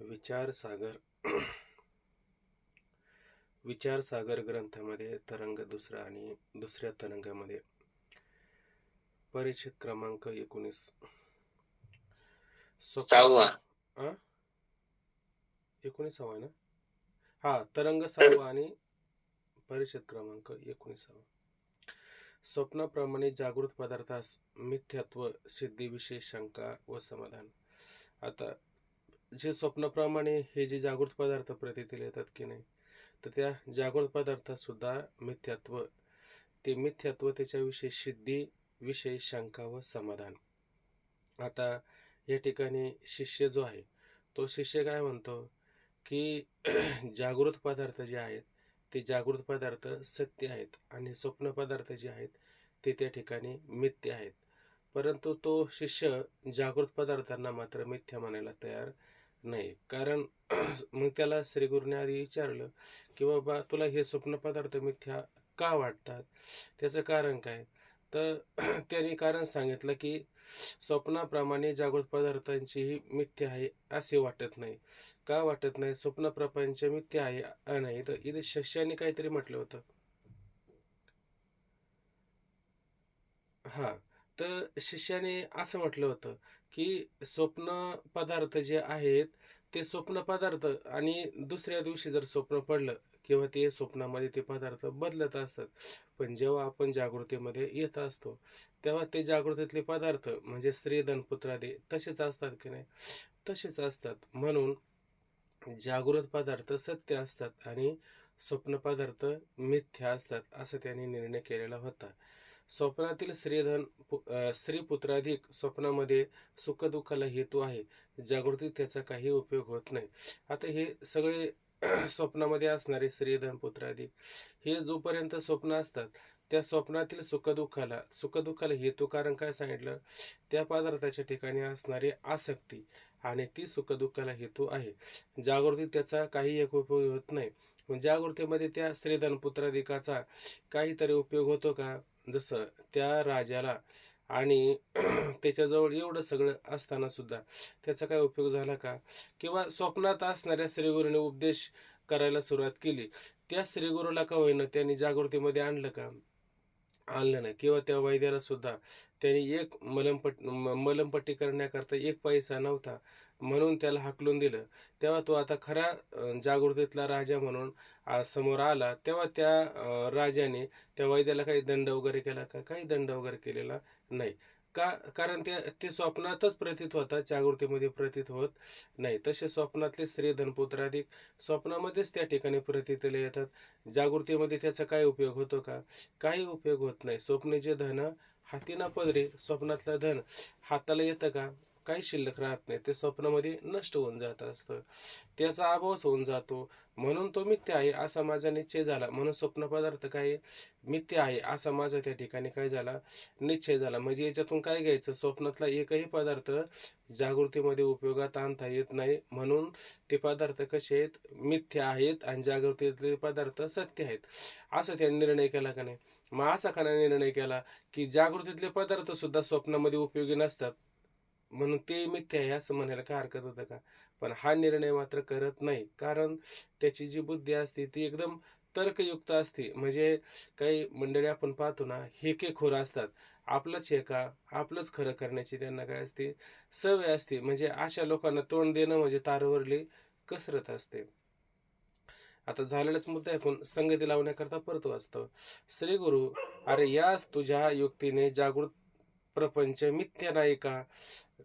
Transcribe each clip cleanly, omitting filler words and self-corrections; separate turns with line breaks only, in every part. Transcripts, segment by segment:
विचारसागर विचारसागर ग्रंथामध्ये तरंग दुसरा आणि दुसऱ्या तरंगामध्ये परिच्छेद क्रमांक 19 स्वप्न
सहावा
19वा ना. हा, तरंग 6वा आणि परिच्छेद क्रमांक 19. स्वप्नाप्रमाणे जागृत पदार्थास मिथ्यात्व सिद्धीविषयी शंका व समाधान. आता जे स्वप्नाप्रमाणे हे जे जागृत पदार्थ प्रतीतील येतात की नाही, तर त्या जागृत पदार्थात सुद्धा मिथ्यात्व, ते मिथ्यात्व त्याच्याविषयी सिद्धी विषयी शंका व समाधान. आता या ठिकाणी शिष्य जो आहे तो शिष्य काय म्हणतो की जागृत पदार्थ जे आहेत ते जागृत पदार्थ सत्य आहेत आणि स्वप्न पदार्थ जे आहेत ते त्या ठिकाणी मिथ्य आहेत. परंतु तो शिष्य जागृत पदार्थांना मात्र मिथ्या म्हणायला तयार नाही. कारण मग त्याला श्रीगुरूने आधी विचारलं की बाबा तुला हे स्वप्न पदार्थ मिथ्या का वाटतात, त्याचं कारण काय. तर त्यांनी कारण सांगितलं की स्वप्नाप्रमाणे जागृत पदार्थांचीही मिथ्या आहे असे वाटत नाही. का वाटत नाही? स्वप्न प्रपंच मिथ्या आहे नाही. तर इथे शिष्याने काहीतरी म्हटलं होतं. हा, तर शिष्याने असं म्हटलं होतं की स्वप्न पदार्थ जे आहेत ते स्वप्न पदार्थ आणि दुसऱ्या दिवशी जर स्वप्न पडलं किंवा ते स्वप्नामध्ये ते पदार्थ बदलत असतात. पण जेव्हा आपण जागृतीमध्ये येत असतो तेव्हा ते जागृतीतले पदार्थ म्हणजे स्त्री धन पुत्रादी तसेच असतात की नाही, तसेच असतात. म्हणून जागृत पदार्थ सत्य असतात आणि स्वप्न पदार्थ मिथ्या असतात असं त्यांनी निर्णय केलेला होता. स्वप्नातील स्त्री पुत्राधिक स्वप्नामध्ये सुखदुःखाला हेतू आहे, जागृतीत त्याचा काही उपयोग होत नाही. आता हे सगळे स्वप्नामध्ये असणारे स्त्रीधन पुत्राधिक हे जोपर्यंत स्वप्न असतात त्या स्वप्नातील सुखदुःखाला हेतू कारण काय सांगितलं, त्या पदार्थाच्या ठिकाणी असणारी आसक्ती आणि ती सुखदुःखाला हेतू आहे. जागृतीत त्याचा काही एक उपयोग होत नाही. जागृतीमध्ये त्या स्त्रीधन पुत्राधिकाचा काहीतरी उपयोग होतो का? जसं त्या राजाला आणि त्याच्याजवळ एवढं सगळं असताना सुद्धा त्याचा काय उपयोग झाला का? किंवा स्वप्नात असणाऱ्या श्रीगुरूने उपदेश करायला सुरुवात केली, त्या श्रीगुरूला का होईना त्यांनी जागृतीमध्ये आणलं का? आणलं नाही. किंवा त्या वैद्याला सुद्धा त्यांनी एक मलमपट्टी करण्याकरता एक पैसा नव्हता म्हणून त्याला हाकलून दिलं. तेव्हा तो आता खरा जागृतीतला राजा म्हणून समोर आला, तेव्हा त्या राजाने त्या वैद्याला काही दंड वगैरे केला का? काही दंड वगैरे केलेला नाही. का? कारण ते स्वप्नातच प्रतीत होतात, जागृतीमध्ये प्रतीत होत नाही. तसे स्वप्नातले स्त्री धनपुत्राधिक स्वप्नामध्येच त्या ठिकाणी प्रतीतीला येतात. जागृतीमध्ये त्याचा काय उपयोग होतो का? काही उपयोग होत नाही. स्वप्नीचे धन हाती न पदरी, स्वप्नातलं धन हाताला येतं का? काही शिल्लक राहत नाही. ते स्वप्नामध्ये नष्ट होऊन जात असतं, त्याचा अभावच होऊन जातो. म्हणून तो मिथ्या आहे असा माझा निश्चय झाला. म्हणून स्वप्न पदार्थ काय मिथ्या आहे असा माझा त्या ठिकाणी काय झाला, निश्चय झाला. म्हणजे याच्यातून काय घ्यायचं, स्वप्नातला एकही पदार्थ जागृतीमध्ये उपयोगात आणता येत नाही. म्हणून ते पदार्थ कसे आहेत, मिथ्या आहेत आणि जागृतीतले पदार्थ सत्य आहेत असं त्यांनी निर्णय केला का नाही. मग असा का निर्णय केला की जागृतीतले पदार्थ सुद्धा स्वप्नामध्ये उपयोगी नसतात म्हणून ते मिथ्या आहे असं म्हणायला काय हरकत होतं का? पण हा निर्णय मात्र करत नाही. कारण त्याची जी बुद्धी असते ती एकदम तर्कयुक्त असते. म्हणजे काही मंडळी आपण पाहतो ना, हेकेखोर असतात. आपलंच हे का, आपलंच खरं करण्याची त्यांना काय असते, सवय असते. म्हणजे अशा लोकांना तोंड देणं म्हणजे तारेवरली कसरत असते. आता झालेलाच मुद्दा आहे, पण संगती लावण्याकरता परत वाचतो. श्री गुरु, अरे याच तुझ्या युक्तीने जागृत प्रपंच मिथ्या नाही का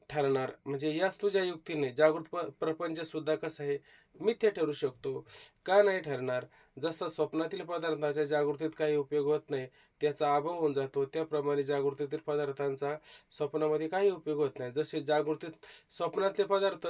ठरणार? म्हणजे याच तुझ्या युक्तीने जागृत प्रपंच सुद्धा कसा आहे, मिथ्या ठरू शकतो. का नाही ठरणार? जसं स्वप्नातील पदार्थाच्या जागृतीत काही उपयोग होत नाही, त्याचा अभाव होऊन जातो, त्याप्रमाणे जागृतीतील पदार्थांचा स्वप्नामध्ये काही उपयोग होत नाही. जसे जागृतीत स्वप्नातले पदार्थ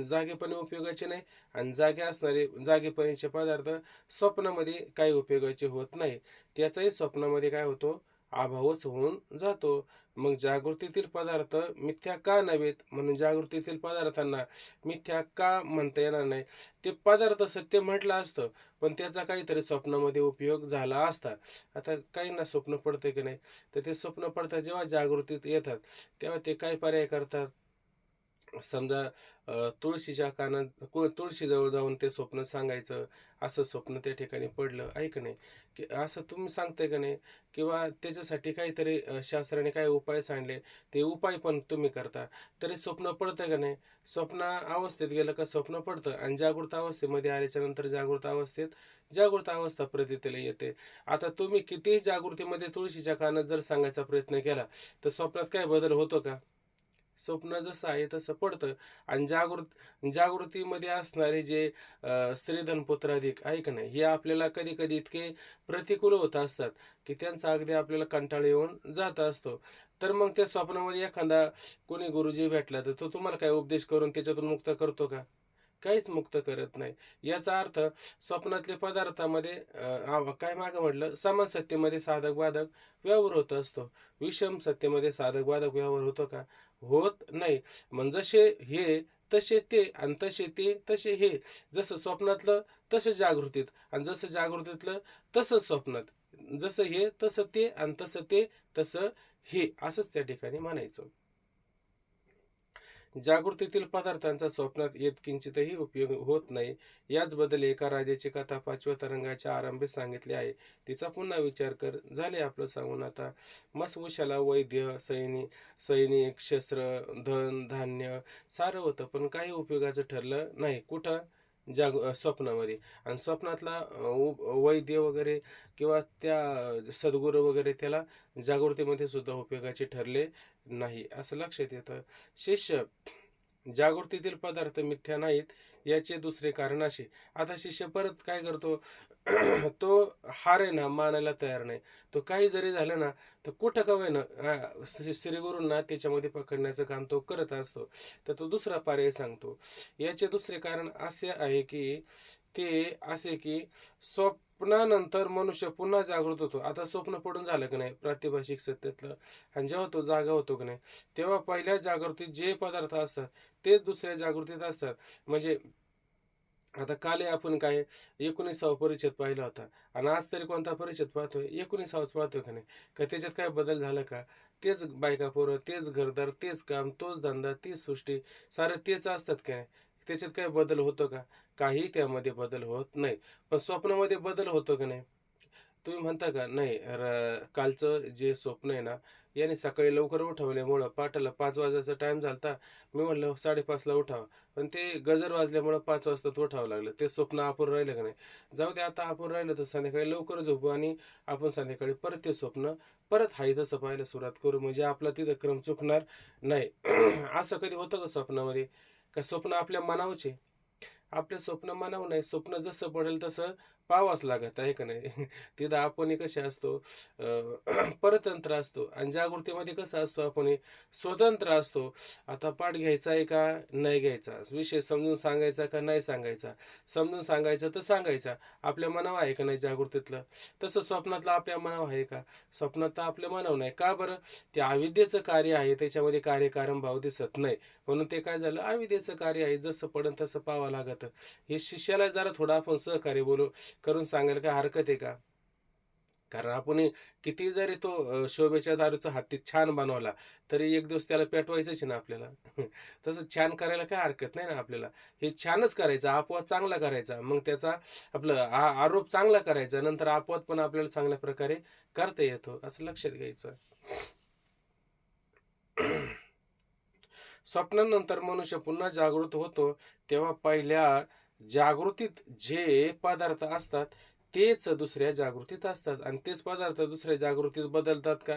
जागेपणी उपयोगाचे नाही आणि जागे असणारे जागेपणीचे पदार्थ स्वप्नामध्ये काही उपयोगाचे होत नाही, त्याचाही स्वप्नामध्ये काय होतो, अभावच होऊन जातो. मग जागृतीतील पदार्थ मिथ्या का नव्हेत? म्हणून जागृतीतील पदार्थांना मिथ्या का म्हणता येणार नाही? ते पदार्थ सत्य म्हटलं असतं, पण त्याचा काहीतरी स्वप्नामध्ये उपयोग झाला असता. आता काहींना स्वप्न पडतं की नाही, तर ते स्वप्न पडतात जेव्हा जागृतीत येतात तेव्हा ते काय पर्याय करतात, समजा तुळशीच्या कानात तुळशीजवळ जाऊन ते स्वप्न सांगायचं, असं स्वप्न त्या ठिकाणी पडलं, आहे का नाही? की असं तुम्ही सांगताय का नाही? किंवा त्याच्यासाठी काहीतरी शास्त्राने काही उपाय सांगले, ते उपाय पण तुम्ही करता. तरी स्वप्न पडतं का नाही? स्वप्न अवस्थेत गेलं का स्वप्न पडतं आणि जागृत अवस्थेमध्ये आल्याच्या नंतर जागृत अवस्थेत जागृत अवस्था प्रतीतीला येते. आता तुम्ही कितीही जागृतीमध्ये तुळशीच्या कानात जर सांगायचा प्रयत्न केला, तर स्वप्नात काय बदल होतो का? स्वप्न जसं आहे तसं पडतं आणि जागृतीमध्ये असणारे जे स्त्रीधन पुत्राधिक आहे का नाही, हे आपल्याला कधी-कधी इतके प्रतिकूल होत असतात, की त्यांचा अगदी आपल्याला कंटाळा येऊन जात असतो. तर मग त्या स्वप्नामध्ये एखादा कोणी गुरुजी भेटला, तर तो तुम्हाला काही उपदेश करून त्याच्यातून मुक्त करतो का? काहीच मुक्त करत नाही. याचा अर्थ स्वप्नातल्या पदार्थामध्ये काय मागं म्हटलं, समान सत्तेमध्ये साधक-बाधक व्यवहार होत असतो. विषम सत्तेमध्ये साधक-बाधक व्यवहार होतो का? होत नाही. मग जसे हे, तसे ते आणि तसे ते, तसे हे. जसं स्वप्नातलं तसं जागृतीत आणि जसं जागृतीतलं तसंच स्वप्नात. जसं हे, तसं ते आणि तसं ते, तसं हे. असंच त्या ठिकाणी म्हणायचं. जागृतीतील पदार्थांचा स्वप्नात येत किंचितही उपयोग होत नाही. याचबद्दल एका राजाची कथा 5व्या तरंगाच्या आरंभी सांगितली आहे. तिचा पुन्हा विचार कर. झाले आपलं सांगून आता. मस्त उशाला वैद्य, सैनिक, शस्त्र, धन, धान्य सारं होतं, पण काही उपयोगाचं ठरलं नाही. कुठं? स्वप्नामध्ये. आणि स्वप्नातला वैद्य वगैरे किंवा त्या सद्गुरू वगैरे त्याला जागृतीमध्ये सुद्धा उपयोगाचे ठरले नाही, असं लक्षात येतं. शिष्य जागृतीतील पदार्थ मिथ्या नाहीत, याचे दुसरे कारण असे. आता शिष्य परत काय करतो? तो हार आहे ना, मानायला तयार नाही. तो काही जरी झालं ना, तर कुठं का होईना श्रीगुरूंना त्याच्यामध्ये पकडण्याचं काम तो करत असतो. तर तो दुसरा पर्याय सांगतो. याचे दुसरे कारण असे आहे, की ते असे की स्वप्नानंतर मनुष्य पुन्हा जागृत होतो. आता स्वप्न पडून झालं की नाही प्रात्यभाषिक सत्तेतलं आणि जेव्हा तो जागा होतो की नाही, तेव्हा पहिल्या जागृतीत जे पदार्थ असतात, तेच दुसऱ्या जागृतीत असतात. म्हणजे आता काल आपण काय 19वा परिच्छेद पाहिला होता आणि आज तरी कोणता परिच्छेद पाहतोय? 19वाच पाहतोय का नाही? का त्याच्यात काय बदल झाला का? तेच बायका-पोरं, तेच घरदार, तेच काम, तोच धंदा, तीच सृष्टी, सारं तेच असतात का नाही? त्याच्यात काही बदल होतो का? काही त्यामध्ये बदल होत नाही. पण स्वप्नामध्ये बदल होतो का नाही? तुम्ही म्हणता का? नाही कालचं जे स्वप्न आहे ना, याने सकाळी लवकर उठवल्यामुळं पहाटेला 5 वाजायचा टाईम झालता. मी म्हणलं 5:30ला उठावं. पण ते गजर वाजल्यामुळं 5 वाजताच उठावं लागलं. ते स्वप्न अपुरं राहिलं का नाही? जाऊ दे आता अपुरं राहिलं तर संध्याकाळी लवकर झोपू आणि आपण संध्याकाळी परत ते स्वप्न परत आहे तसं पाहायला सुरुवात करू. म्हणजे आपला तिथं क्रम चुकणार नाही. असं कधी होतं का स्वप्नामध्ये? का स्वप्न आपल्या मनावरचे? आपलं स्वप्न मानव नाही. स्वप्न जसं पडेल तसं पाहावंच लागत आहे का नाही? तिथं आपण कसे असतो परतंत्र असतो आणि जागृतीमध्ये कसं असतो आपण स्वतंत्र असतो. आता पाठ घ्यायचा आहे का नाही घ्यायचा? विषय समजून सांगायचा का नाही सांगायचा? समजून सांगायचं तर सांगायचा. आपल्या मनावर आहे का नाही जागृतीतलं? तसं स्वप्नातलं आपल्या मनावर आहे का? स्वप्नात तर आपल्या मनावर नाही. का बरं? ते अविद्येचं कार्य आहे. त्याच्यामध्ये कार्यकारण भाव दिसत नाही. म्हणून ते काय झालं? अविद्येचं कार्य आहे. जसं पडेल तसं पाहावं लागतं. हे शिष्याला जरा थोडं आपण सहकार्य करून सांगायला काय हरकत आहे का? कारण आपण किती जरी तो शोभेच्या दारूचा हत्ती छान बनवला, तरी एक दिवस त्याला पेटवायचंच आहे ना आपल्याला. तसं छान करायला काही हरकत नाही ना आपल्याला. हे छानच करायचं, अपवाद चांगला करायचा. मग त्याचा आपलं आरोप चांगला करायचा. नंतर अपवाद पण आपल्याला चांगल्या प्रकारे करता येतो, असं लक्षात घ्यायचं. स्वप्नानंतर मनुष्य पुन्हा जागृत होतो, तेव्हा पहिल्या जागृतीत जे पदार्थ असतात, तेच दुसऱ्या जागृतीत असतात आणि तेच पदार्थ दुसऱ्या जागृतीत बदलतात का?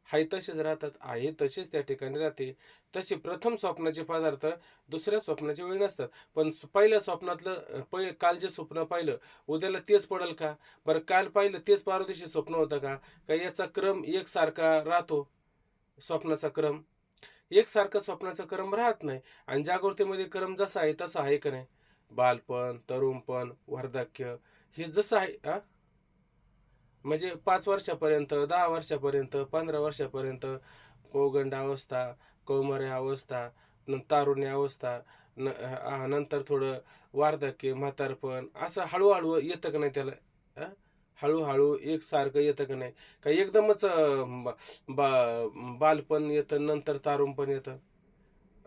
आहे तसेच राहतात. आहे तसेच त्या ठिकाणी राहते. तसे प्रथम स्वप्नाचे पदार्थ दुसऱ्या स्वप्नाच्या वेळी नसतात. पण पहिल्या स्वप्नातलं काल जे स्वप्न पाहिलं, उद्याला तेच पडेल का? बरं काल पाहिलं तेच परवा दिवशी स्वप्न होतं का? का याचा क्रम एकसारखा राहतो, स्वप्नाचा क्रम? एकसारखं स्वप्नाचा क्रम राहत नाही आणि जागृतीमध्ये क्रम जसा आहे तसा आहे का नाही? बालपण, तरुणपण, वार्धक्य हे जसं आहे म्हणजे 5 वर्षापर्यंत, 10 वर्षापर्यंत, 15 वर्षापर्यंत पौगंडावस्था, कौमार्यावस्था, तारुण्य अवस्था, नंतर थोडं वार्धक्य, म्हातारपण असं हळू येतं का नाही त्याला? अ, हळू एकसारखं येतं का नाही? का एकदमच बालपण येतं, नंतर तारुणपण येतं?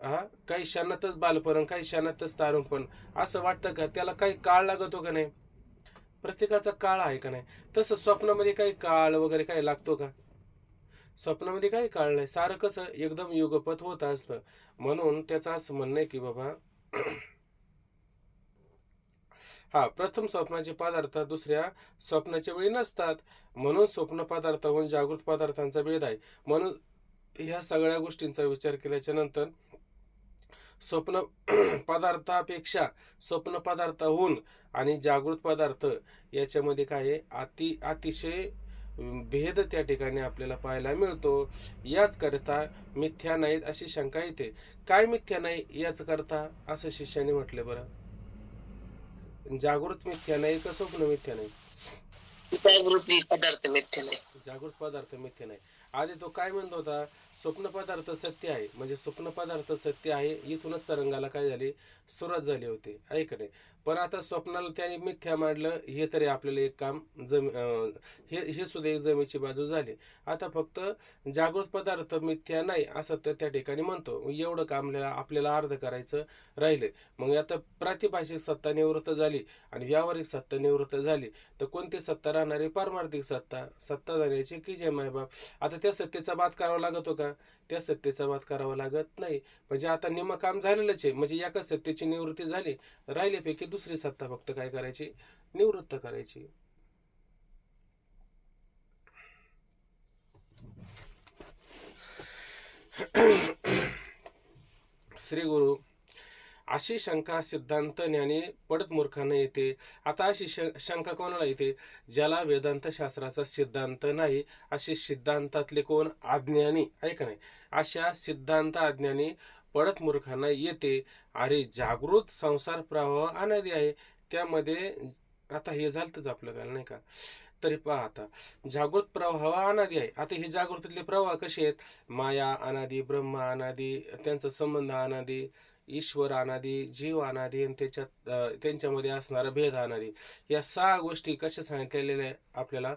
काही क्षणातच बालपण, काही क्षणातच तारुणपण असं वाटतं का? त्याला काही काळ लागतो का नाही? प्रत्येकाचा काळ आहे का नाही? तसं स्वप्नामध्ये काही काळ वगैरे काही लागतो का? स्वप्नामध्ये काही काळ नाही. सारं कसं एकदम युगपत होत असतं. म्हणून त्याचं असं म्हणणं आहे, की बाबा प्रथम स्वप्नाचे पदार्थ दुसऱ्या स्वप्नाच्या वेळी नसतात. म्हणून स्वप्न पदार्थाहून जागृत पदार्थांचा भेद आहे. म्हणून ह्या सगळ्या गोष्टींचा विचार केल्याच्या नंतर स्वप्न पदार्थापेक्षा स्वप्न पदार्थाहून आणि जागृत पदार्थ याच्यामध्ये काय आहे, अतिशय भेद त्या ठिकाणी आपल्याला पाहायला मिळतो. याच करता मिथ्या नाहीत अशी शंका येते. काय मिथ्या नाही याच करता असं शिष्याने म्हटले बरं? जागृत मिथ्या नाही का स्वप्न मिथ्या नाही?
जागृती पदार्थ मिथ्या नाही.
जागृत पदार्थ मिथ्या नाही. आधी तो काय म्हणत होता? स्वप्न पदार्थ सत्य आहे. म्हणजे स्वप्न पदार्थ सत्य आहे. इथूनच तरंगाला काय झाली? सुरुवात झाली होती. आहे का नाही? पण आता स्वप्नाला त्याने मिथ्या मांडलं. हे तरी आपल्याला एक काम हे सुद्धा एक जमेची बाजू झाली. आता फक्त जागृत पदार्थ मिथ्या नाही असं त्या ठिकाणी म्हणतो. एवढं काम आपल्याला अर्ध करायचं राहिले. मग आता प्रातिभाषिक सत्ता निवृत्त झाली आणि व्यावहारिक सत्ता निवृत्त झाली. तर कोणती सत्ता राहणारी? पारमार्थिक सत्ता. सत्ता जाण्याची की जय मायबाप. आता त्या सत्तेचा बात करावा लागतो का? त्या सत्तेचा बात करावा लागत नाही. म्हणजे आता निम्म काम झालेलंच आहे. म्हणजे एका सत्तेची निवृत्ती झाली. राहिल्यापैकी दुसरी सत्ता फक्त काय करायची? निवृत्त करायची. श्री गुरु अशी शंका सिद्धांत ज्ञानी पडत मूर्खांना येते. आता अशी शंका कोणाला येते? ज्याला वेदांत शास्त्राचा सिद्धांत नाही. असे सिद्धांतातले कोण? अज्ञानी. आहे का नाही? अशा सिद्धांत अज्ञानी पडत मूर्खांना येते. अरे जागृत संसार प्रवाह अनादी आहे. त्यामध्ये आता हे झालंच आपलं काय नाही का? तरी पहा आता जागृत प्रवाह अनादी आहे. आता हे जागृतीतले प्रवाह कसे आहेत? माया अनादी, ब्रह्म अनादी, त्यांचा संबंध अनादी, ईश्वर अनादी, जीव अनादी आणि त्यांच्यामध्ये असणारा भेद अनादी. या 6 गोष्टी कशा सांगितलेल्या आहे आपल्याला?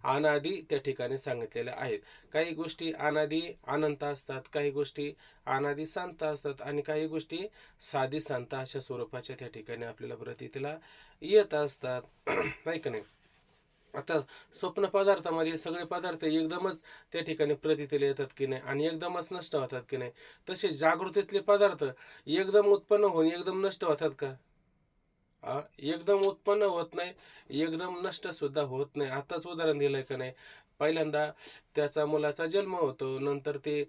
अनादी त्या ठिकाणी सांगितलेल्या आहेत. काही गोष्टी अनादी अनंत असतात, काही गोष्टी अनादी शांत असतात आणि काही गोष्टी साधी शांत अशा स्वरूपाच्या त्या ठिकाणी आपल्याला प्रतीतीला येत असतात. नाही का नाही? आता स्वप्न पदार्थामध्ये सगळे पदार्थ एकदमच त्या ठिकाणी प्रतीतीला येतात की नाही आणि एकदमच नष्ट होतात की नाही? तसे जागृतीतले पदार्थ एकदम उत्पन्न होऊन एकदम नष्ट होतात का? एकदम उत्पन्न होत नाही, एकदम नष्ट सुद्धा होत नाही. आताच उदाहरण दिलंय का नाही? पहिल्यांदा त्याचा मुलाचा जन्म होतो, नंतर ते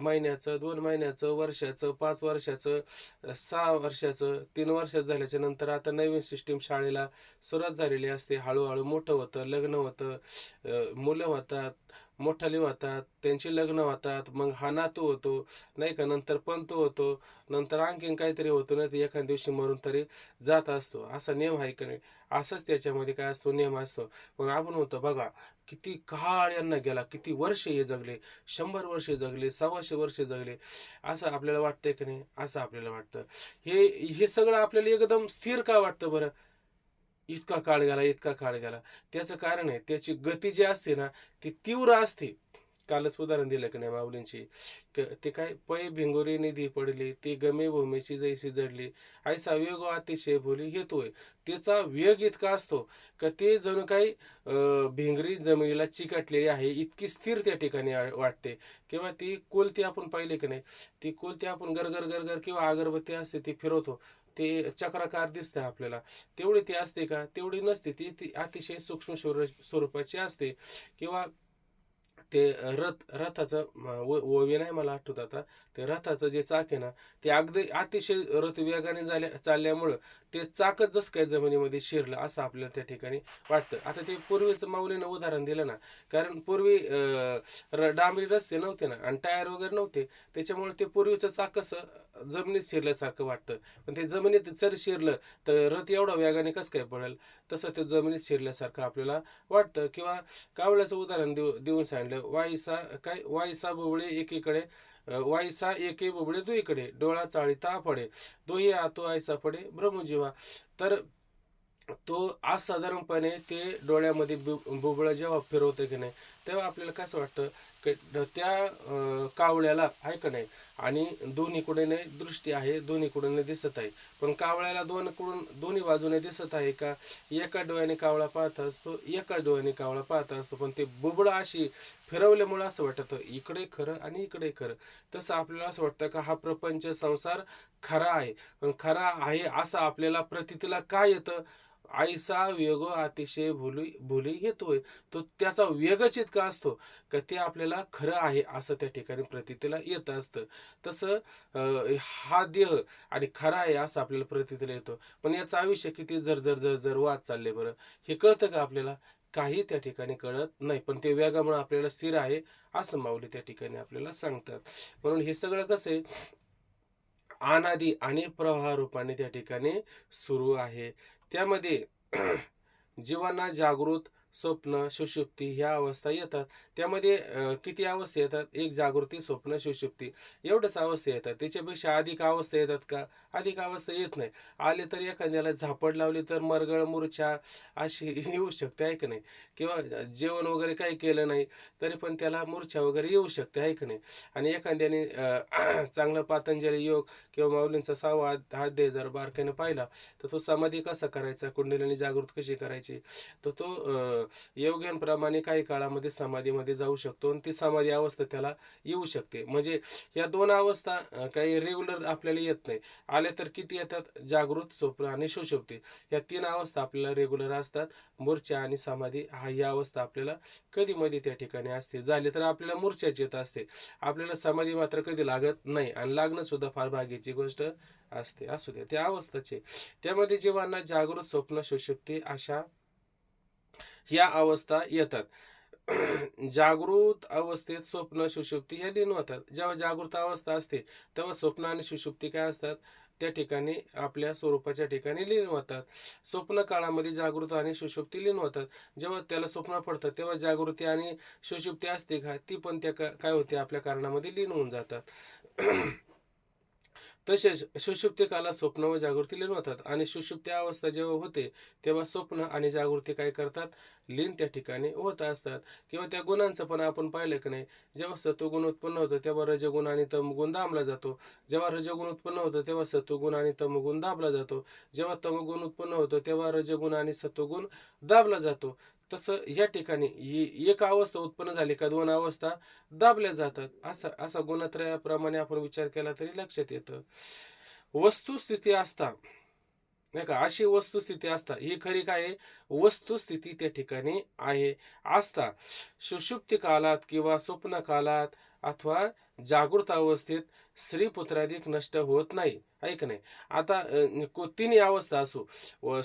महिन्याचं, 2 महिन्याचं, वर्षाचं, 5 वर्षाचं, 6 वर्षाचं, 3 वर्षाचं झाल्याच्या नंतर आता नवीन सिस्टीम शाळेला सुरुवात झालेली असते. हळूहळू मोठं होतं, लग्न होतं, मुलं होतात, मोठाले होतात, त्यांची लग्न होतात, मग हा नातू होतो, नाही का? नंतर पंतू होतो, नंतर आणखीन काहीतरी होतं, नाही तर एखाद्या दिवशी मरून तरी जात असतो. असा नियम आहे का नाही? असंच त्याच्यामध्ये काय असतो? नियम असतो. पण आपण म्हणतो बघा, किती काळ यांना गेला, किती वर्ष हे जगले, 100 वर्षे जगले, 125 वर्षे जगले, असं आपल्याला वाटतंय की नाही? असं आपल्याला वाटतं. हे हे सगळं आपल्याला एकदम स्थिर का वाटतं बरं? इतका काळ गेला, इतका काळ गेला. त्याचं कारण आहे, त्याची गती जी असते ना, ती तीव्र असते. कालच उदाहरण दिलं की नाही माऊलींची? ते काय? पै भिंगोरी निधी पडली, ती गमे भूमीची जैसी जडली, ऐसा वेग अतिशय बोली हेतू आहे. त्याचा वेग इतका असतो का ते जणू काही भिंगरी जमिनीला चिकटलेली आहे, इतकी स्थिर त्या ठिकाणी वाटते. किंवा ती कोलती आपण पाहिली की नाही? ती कोलती आपण गरगर गरगर किंवा अगरबत्ती असते ती फिरवतो, ते चक्राकार दिसते आपल्याला. तेवढी ती असते का? तेवढी नसते. ती अतिशय सूक्ष्म स्वरूपाची असते. किंवा ते रथाचं ओवी नाही मला आठवत आता. ते रथाचं जे चाक आहे ना, ते अगदी अतिशय रथ वेगाने चालल्यामुळं ते चाकच जसं काय जमिनीमध्ये शिरलं असं आपल्याला त्या ठिकाणी वाटतं. आता ते पूर्वीचं माऊलीनं उदाहरण दिलं ना, कारण पूर्वी डांबरी रस्ते नव्हते ना आणि टायर वगैरे नव्हते. त्याच्यामुळे ते पूर्वीचं चाक कसं जमिनीत शिरल्यासारखं वाटतं. पण ते जमिनीत जर शिरलं तर रथ एवढा वेगाने कसं काय पळेल? तसं ते जमिनीत शिरल्यासारखं आपल्याला वाटतं. किंवा कावळ्याचं उदाहरण देऊन सांगितलं. वाईसा बुबळे एकीकडे, वाईसा एके बुबळे दुईकडे, डोळा चाळीता पडे, दोही आतो ऐसा पडे ब्रह्मजीवा. तर तो असाधारणपणे ते डोळ्यामध्ये बुबळं जेव्हा फिरवतं की नाही, तेव्हा आपल्याला कसं वाटतं? त्या कावळ्याला आहे का नाही, आणि दोन्हीकडे दृष्टी आहे, दोन्हीकडून दिसत आहे. पण कावळ्याला दोन्ही बाजूने दिसत आहे का? एका डोळ्याने कावळा पाहत असतो, एका डोळ्याने कावळा पाहत असतो. पण ते बुबडं अशी फिरवल्यामुळं असं वाटतं इकडे खरं आणि इकडे खरं. तसं आपल्याला असं वाटतं का हा प्रपंच संसार खरा आहे. पण खरा आहे असं आपल्याला प्रतीतीला काय येतं? आईसा वेग अतिशय भुली भुली हेतोय. तो त्याचा वेगच इतका असतो का ते आपल्याला खरं आहे असं त्या ठिकाणी प्रतीतीला येत असतं. तसं हा देह आणि खरा आहे असं आपल्याला प्रतीतीला येतो. पण याचं आयुष्य किती जर वाद चालले बरं. हे कळतं का आपल्याला? काही त्या ठिकाणी कळत नाही. पण ते वेगामुळे आपल्याला स्थिर आहे असं माऊली त्या ठिकाणी आपल्याला सांगतात. म्हणून हे सगळं कसं आहे, अनादि आणि प्रवाह रूपाने त्या ठिकाणी सुरू आहे. त्यामध्ये जीवांना जागृत, स्वप्न, सुषुप्ती ह्या अवस्था येतात. त्यामध्ये किती अवस्था येतात? एक जागृती, स्वप्न, सुषुप्ती एवढ्याच अवस्था येतात. त्याच्यापेक्षा अधिक अवस्था येतात का? अधिक अवस्था येत नाही. आले तर एखाद्याला झापड लावली तर मरगळ, मूर्छा अशी येऊ शकते, आहे का नाही? किंवा जेवण वगैरे काही केलं नाही तरी पण त्याला मूर्छा वगैरे येऊ शकते, आहे का नाही? आणि एखाद्याने चांगलं पातंजली योग किंवा माऊलींचा 6वा अध्याय जर बारकाईने पाहिला, तर तो समाधी कसा करायचा, कुंडलिनी जागृत कशी करायची, तर तो योग्यांप्रमाणे काही काळामध्ये समाधीमध्ये जाऊ शकतो आणि ती समाधी अवस्था त्याला येऊ शकते. म्हणजे या 2 अवस्था काही रेग्युलर आपल्याला येत नाही. आल्या तर किती येतात? जागृत, स्वप्न आणि सुषुप्ती. या 3 अवस्था आपल्याला रेग्युलर असतात. मूर्छा आणि समाधी ही अवस्था आपल्याला कधी-मधी त्या ठिकाणी असते. झाली तर आपल्याला मूर्छाच येत असते. आपल्याला समाधी मात्र कधी लागत नाही आणि लागणं सुद्धा फार भाग्याची गोष्ट असते. असू द्या, त्या अवस्थेचे. त्यामध्ये जीवांना जागृत, स्वप्न, सुषुप्ती अशा ह्या अवस्था येतात. जागृत अवस्थेत स्वप्न, सुषुप्ती या लीन होतात. जेव्हा जागृत अवस्था असते, तेव्हा स्वप्न आणि सुषुप्ती काय असतात? त्या ठिकाणी आपल्या स्वरूपाच्या ठिकाणी लीन होतात. स्वप्न काळामध्ये जागृत आणि सुषुप्ती लीन होतात. जेव्हा त्याला स्वप्न पडतं, तेव्हा जागृती आणि सुषुप्ती असते का? ती पण त्या काय होते? आपल्या कारणामध्ये लीन होऊन जातात. तसेच सुषुप्ती कालात स्वप्न व जागृती लीन होतात आणि सुषुप्ती अवस्था जेव्हा होते तेव्हा स्वप्न आणि जागृती काय करतात? लीन त्या ठिकाणी होत असतात. किंवा त्या गुणांचं पण आपण पाहिलं की नाही, जेव्हा सत्वगुण उत्पन्न होतं तेव्हा रजगुण आणि तमगुण दाबला जातो. जेव्हा रजगुण उत्पन्न होतं तेव्हा सत्वगुण आणि तमगुण दाबला जातो. जेव्हा तमगुण उत्पन्न होतं तेव्हा रजगुण आणि सत्वगुण दाबला जातो. तसं या ठिकाणी एक अवस्था उत्पन्न झाली का 2 अवस्था दाबल्या जातात. असा असा गुणत्रयाप्रमाणे आपण विचार केला तरी लक्षात येतं. वस्तुस्थिती असता, नाही का, अशी वस्तुस्थिती असता ही खरी काय आहे? वस्तुस्थिती त्या ठिकाणी आहे. असता सुषुप्ती कालात किंवा स्वप्न कालात अथवा जागृत अवस्थेत स्त्री पुत्राधिक नष्ट होत नाही, आहे का नाही? आता तिन्ही अवस्था असो,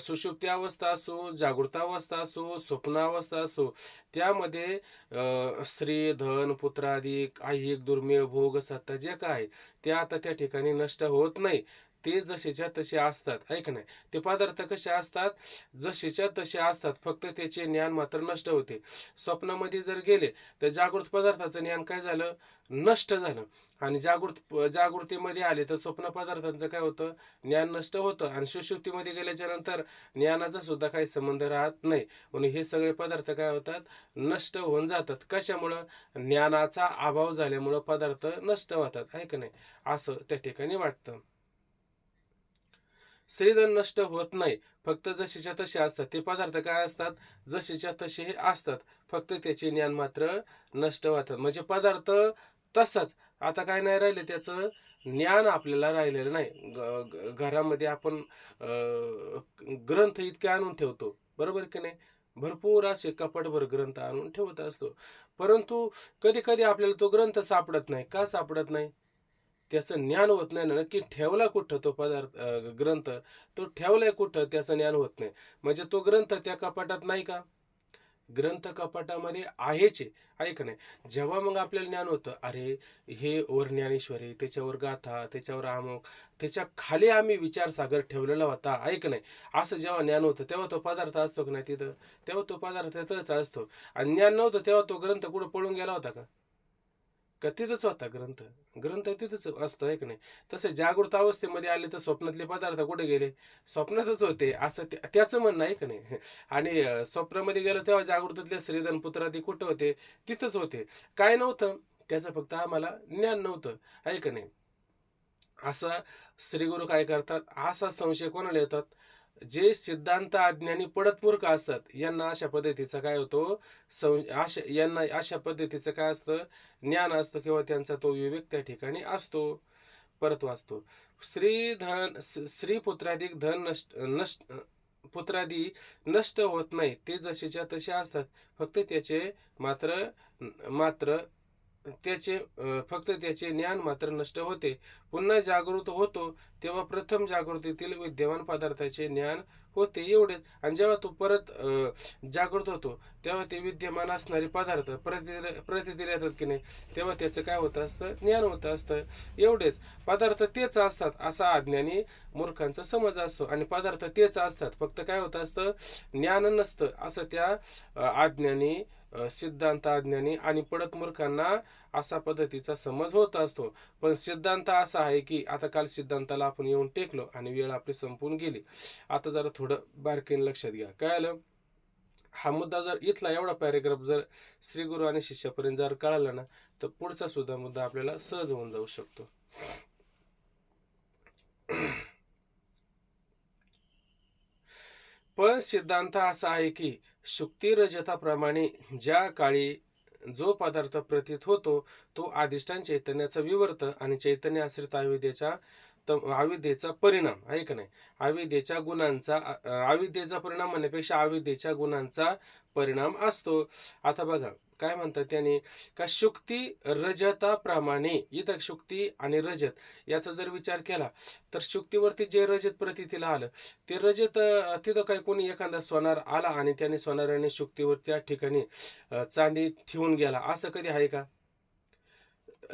सुषुप्ती अवस्था असो, जागृत अवस्था असो, स्वप्न अवस्था असो, त्यामध्ये स्त्री, धन, पुत्राधिक, ऐहिक दुर्मिळ भोग, सत्ता जे काय आहे, ते आता त्या ठिकाणी नष्ट होत नाही. ते जसेच्या तसे असतात, आहे का नाही? ते पदार्थ कसे असतात? जसेच्या तसे असतात. फक्त त्याचे ज्ञान मात्र नष्ट होते. स्वप्नामध्ये जर गेले तर जागृत पदार्थाचं ज्ञान काय झालं? नष्ट झालं. आणि जागृतीमध्ये आले तर स्वप्न पदार्थांचं काय होतं? ज्ञान नष्ट होतं. आणि सुषुप्तीमध्ये गेल्याच्या नंतर ज्ञानाचा सुद्धा काही संबंध राहत नाही. म्हणून हे सगळे पदार्थ काय होतात? नष्ट होऊन जातात. कशामुळं? ज्ञानाचा अभाव झाल्यामुळं पदार्थ नष्ट होतात, आहे का नाही? असं त्या ठिकाणी वाटतं. स्त्रीधन नष्ट होत नाही. फक्त जसेच्या तसे असतात. ते पदार्थ काय असतात? जसेच्या तसे हे असतात. फक्त त्याचे ज्ञान मात्र नष्ट होतात. म्हणजे पदार्थ तसाच. आता काय नाही राहिलं त्याचं ज्ञान आपल्याला राहिलेलं नाही. घरामध्ये आपण ग्रंथ इतके आणून ठेवतो. बरोबर की नाही? भरपूर असे कपाटभर ग्रंथ आणून ठेवत असतो. परंतु कधी-कधी आपल्याला तो ग्रंथ सापडत नाही. का सापडत नाही? त्याचं ज्ञान होत नाही ना, नक्की ठेवला कुठं तो ग्रंथ, तो ठेवलाय कुठं त्याचं ज्ञान होत नाही. म्हणजे तो ग्रंथ त्या कपाटात नाही का? ग्रंथ कपाटामध्ये आहेच आहे, आहे का नाही? जेव्हा मग आपल्याला ज्ञान होतं, अरे हे वर ज्ञानेश्वरी, त्याच्यावर गाथा, त्याच्यावर अमुक, त्याच्या खाली आम्ही विचारसागर ठेवलेला होता, आहे का नाही? असं जेव्हा ज्ञान होतं तेव्हा तो पदार्थ असतो की नाही तिथं? तेव्हा तो पदार्थ तिथंच असतो. आणि ज्ञान नव्हतं तेव्हा तो ग्रंथ कुठं पळून गेला होता का? का तिथंच होता ग्रंथ. ग्रंथ तिथंच असतो आहे की नाही. तसं जागृत अवस्थेमध्ये आले तर स्वप्नातले पदार्थ कुठे गेले? स्वप्नातच होते असं त्याचं म्हणणं आहे की नाही. आणि स्वप्नामध्ये गेलो तेव्हा जागृतीतले श्रीधन पुत्रादी कुठं होते? तिथंच होते. काय नव्हतं? त्याचं फक्त आम्हाला ज्ञान नव्हतं आहे का नाही. असा श्रीगुरु काय करतात? असा संशय कोणाला येतात? जे सिद्धांत अज्ञानी पडत मूर्ख असतात, यांना अशा पद्धतीचा काय होतो? यांना अशा पद्धतीचं काय असतं? ज्ञान असतं किंवा त्यांचा तो विवेक त्या ठिकाणी असतो. परत वाचतो. श्री पुत्राधिक धन पुत्रादी नष्ट होत नाही, ते जसेच्या तसे असतात. फक्त त्याचे मात्र मात्र फक्त त्याचे ज्ञान मात्र नष्ट होते. पुन्हा जागृत होतो तेव्हा प्रथम जागृतीतील विद्यमान पदार्थाचे ज्ञान होते, एवढेच. आणि जेव्हा तो परत जागृत होतो तेव्हा ते विद्यमान असणारे पदार्थ प्रतितील येतात की नाही, तेव्हा त्याचं काय होत असतं? ज्ञान होत असतं, एवढेच. पदार्थ तेच असतात असा अज्ञानी मूर्खांचा समज असतो, आणि पदार्थ तेच असतात, फक्त काय होत असतं? ज्ञान नसतं असं त्या अज्ञानी सिद्धांत अज्ञानी आणि पडत मूर्खांना असा पद्धतीचा समज होत असतो. पण सिद्धांत असा आहे की आता काल सिद्धांताला आपण येऊन टेकलो आणि वेळ आपली संपून गेली. आता जरा थोडं बारकाईने लक्षात घ्या. काय आलं? हा मुद्दा जर इथला एवढा पॅरेग्राफ जर श्री गुरु आणि शिष्यापर्यंत जर कळाला ना, तर पुढचा सुद्धा मुद्दा आपल्याला सहज होऊन जाऊ शकतो. पण सिद्धांत असा आहे की शुक्ती रजताप्रमाणे ज्या काळी जो पदार्थ प्रतीत होतो तो अधिष्ठान चैतन्याचा विवर्त आणि चैतन्य आश्रित अविद्येचा परिणाम आहे का नाही. अविद्येचा परिणाम म्हणण्यापेक्षा अविद्येच्या गुणांचा परिणाम असतो. आता बघा काय म्हणतात त्याने, का शुक्ती रजताप्रमाणे, इथं शुक्ती आणि रजत याचा जर विचार केला तर शुक्तीवरती जे रजत प्रतीतीला आलं ते रजत, तिथं काही कोणी एखादा सोनार आला आणि त्याने सोनाराने शुक्तीवर त्या ठिकाणी चांदी ठेवून गेला, असं कधी आहे का?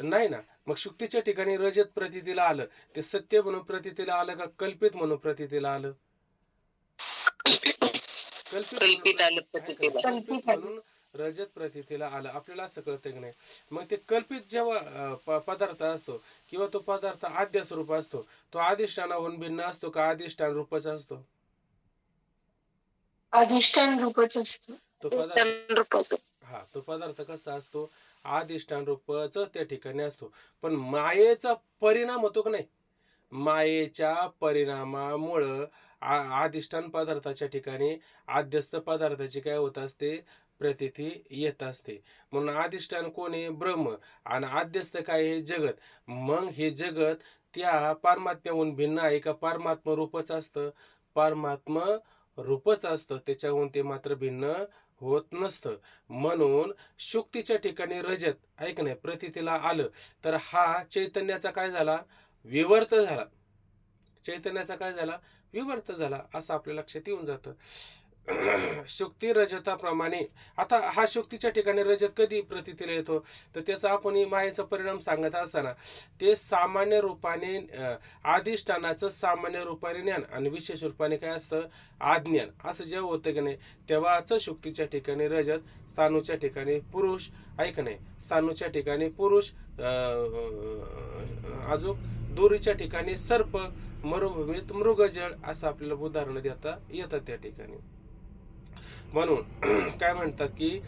नाही ना. मग शुक्तीच्या ठिकाणी रजत प्रतीतीला आलं, ते सत्य म्हणून प्रतीतीला आलं का कल्पित म्हणून प्रतीतीला आलं?
कल्पित आलं प्रतितीला.
कल्पित म्हणून रजत प्रतीतीला आलं. आपल्याला असं कळतं की नाही. मग ते कल्पित जेव्हा पदार्थ असतो किंवा तो पदार्थ आद्य स्वरूप असतो, तो अधिष्ठानाहून भिन्न असतो का अधिष्ठान रूपच असतो?
अधिष्ठान रूपच असतो.
तो पदार्थ तो पदार्थ कसा असतो? अधिष्ठान रूपच त्या ठिकाणी असतो. पण मायेचा परिणाम होतो की नाही, मायेच्या परिणामामुळं अधिष्ठान पदार्थाच्या ठिकाणी आद्यस्थ पदार्थाची काय होत असते? प्रतीती येत असते. म्हणून अधिष्ठान कोण आहे? ब्रह्म. आणि आद्यस्थ काय आहे? जगत. मग हे जगत त्या परमात्म्याहून भिन्न आहे का? परमात्म रूपच असतं. परमात्म रूपच असतं, त्याच्याहून ते मात्र भिन्न होत नसतं. म्हणून शुक्तीच्या ठिकाणी रजत ऐक नाही प्रतीतीला आलं तर हा चैतन्याचा काय झाला? विवर्त झाला. चैतन्याचा काय झाला? विवर्त झाला, असं आपल्या लक्षात येऊन जातं. शुक्ती रजताप्रमाणे. आता हा शुक्तीच्या ठिकाणी रजत कधी प्रतीतीला येतो? तर त्याचा आपण मायेचा परिणाम सांगत असताना ते सामान्य रूपाने अधिष्ठानाचं सामान्य रूपाने ज्ञान आणि विशेष रूपाने काय असतं? अज्ञान. असं जेव्हा होतं की नाही तेव्हाच शुक्तीच्या ठिकाणी रजत, स्थानूच्या ठिकाणी पुरुष ऐक नाही, स्थानूच्या ठिकाणी पुरुष, अजून दोरीच्या ठिकाणी सर्प, मरुभूमीत मृगजळ, असं आपल्याला उदाहरणं देता येतात त्या ठिकाणी. म्हणून काय म्हणतात की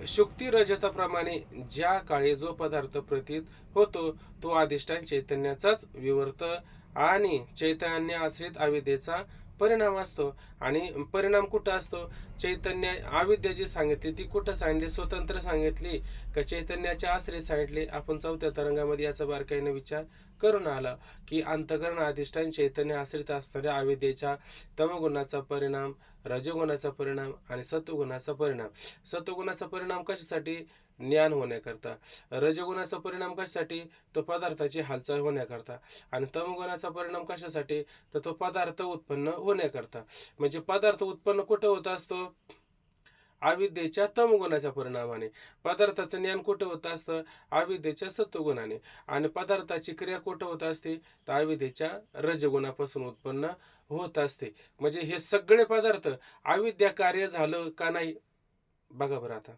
शुक्ती रजताप्रमाणे ज्या काळी जो पदार्थ प्रतीत होतो तो अधिष्ठान चैतन्याचाच विवर्त आणि चैतन्य आश्रित अविद्येचा परिणाम असतो. आणि परिणाम कुठं असतो? चैतन्य अविद्या जी सांगितली ती कुठं सांगितली? स्वतंत्र सांगितली का चैतन्याच्या आश्रित सांगितले? आपण चौथ्या तरंगामध्ये याचा बारकाईने विचार करून आला की अंतःकरण अधिष्ठान चैतन्य आश्रित असणाऱ्या अविद्येच्या तमगुणाचा परिणाम, रजोगुणाचा परिणाम आणि सत्वगुणाचा परिणाम. सत्वगुणाचा परिणाम कशासाठी? ज्ञान होण्याकरता. रजगुणाचा परिणाम कशासाठी? तो पदार्थाची हालचाल होण्याकरता. आणि तमगुणाचा परिणाम कशासाठी? तर तो पदार्थ उत्पन्न होण्याकरता. म्हणजे पदार्थ उत्पन्न कुठं होत असतो? अविद्येच्या तमगुणाच्या परिणामाने. पदार्थाचं ज्ञान कुठं होत असतं? अविद्येच्या सत्वगुणाने. आणि पदार्थाची क्रिया कुठं होत असते? तर अविद्येच्या रजगुणापासून उत्पन्न होत असते. म्हणजे हे सगळे पदार्थ अविद्या कार्य झालं का नाही? बघा बरं आता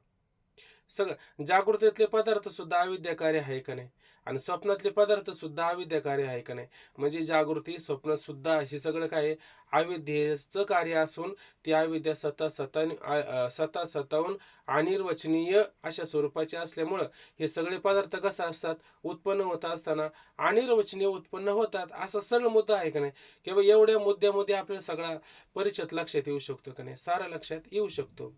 सगळं जागृतीतले पदार्थ सुद्धा अविद्याकारी आहे का नाही, आणि स्वप्नातले पदार्थ सुद्धा अविद्याकारी आहे का नाही. म्हणजे जागृती, स्वप्न सुद्धा हे सगळं काय आहे, अविद्येचं कार्य असून ती अविद्या स्वतः स्वतःहून अनिर्वचनीय अशा स्वरूपाचे असल्यामुळं हे सगळे पदार्थ कसं असतात, उत्पन्न होत असताना अनिर्वचनीय उत्पन्न होतात. असा सरळ मुद्दा आहे का नाही. किंवा एवढ्या मुद्द्यामध्ये आपल्याला सगळा परिचित लक्षात येऊ शकतो का नाही, सारा लक्षात येऊ शकतो.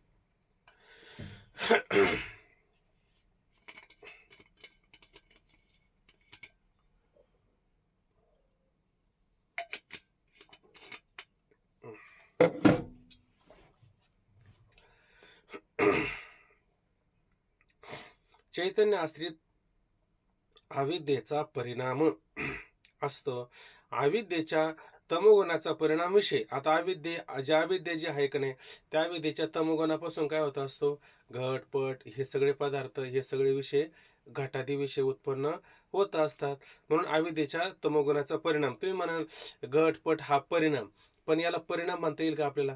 चैतन्य आश्रित अविद्येचा परिणाम असतो. अविद्येच्या तमोगुणाचा परिणाम विषय. आता अविद्या जी आहे का नाही, त्या अविद्येच्या तमोगुणापासून काय होत असतो, घटपट हे सगळे पदार्थ, हे सगळे विषय, घटादी विषय उत्पन्न होत असतात. म्हणून अविद्येच्या तमोगुणाचा परिणाम. तुम्ही म्हणाल घटपट हा परिणाम, पण याला परिणाम म्हणता येईल का आपल्याला?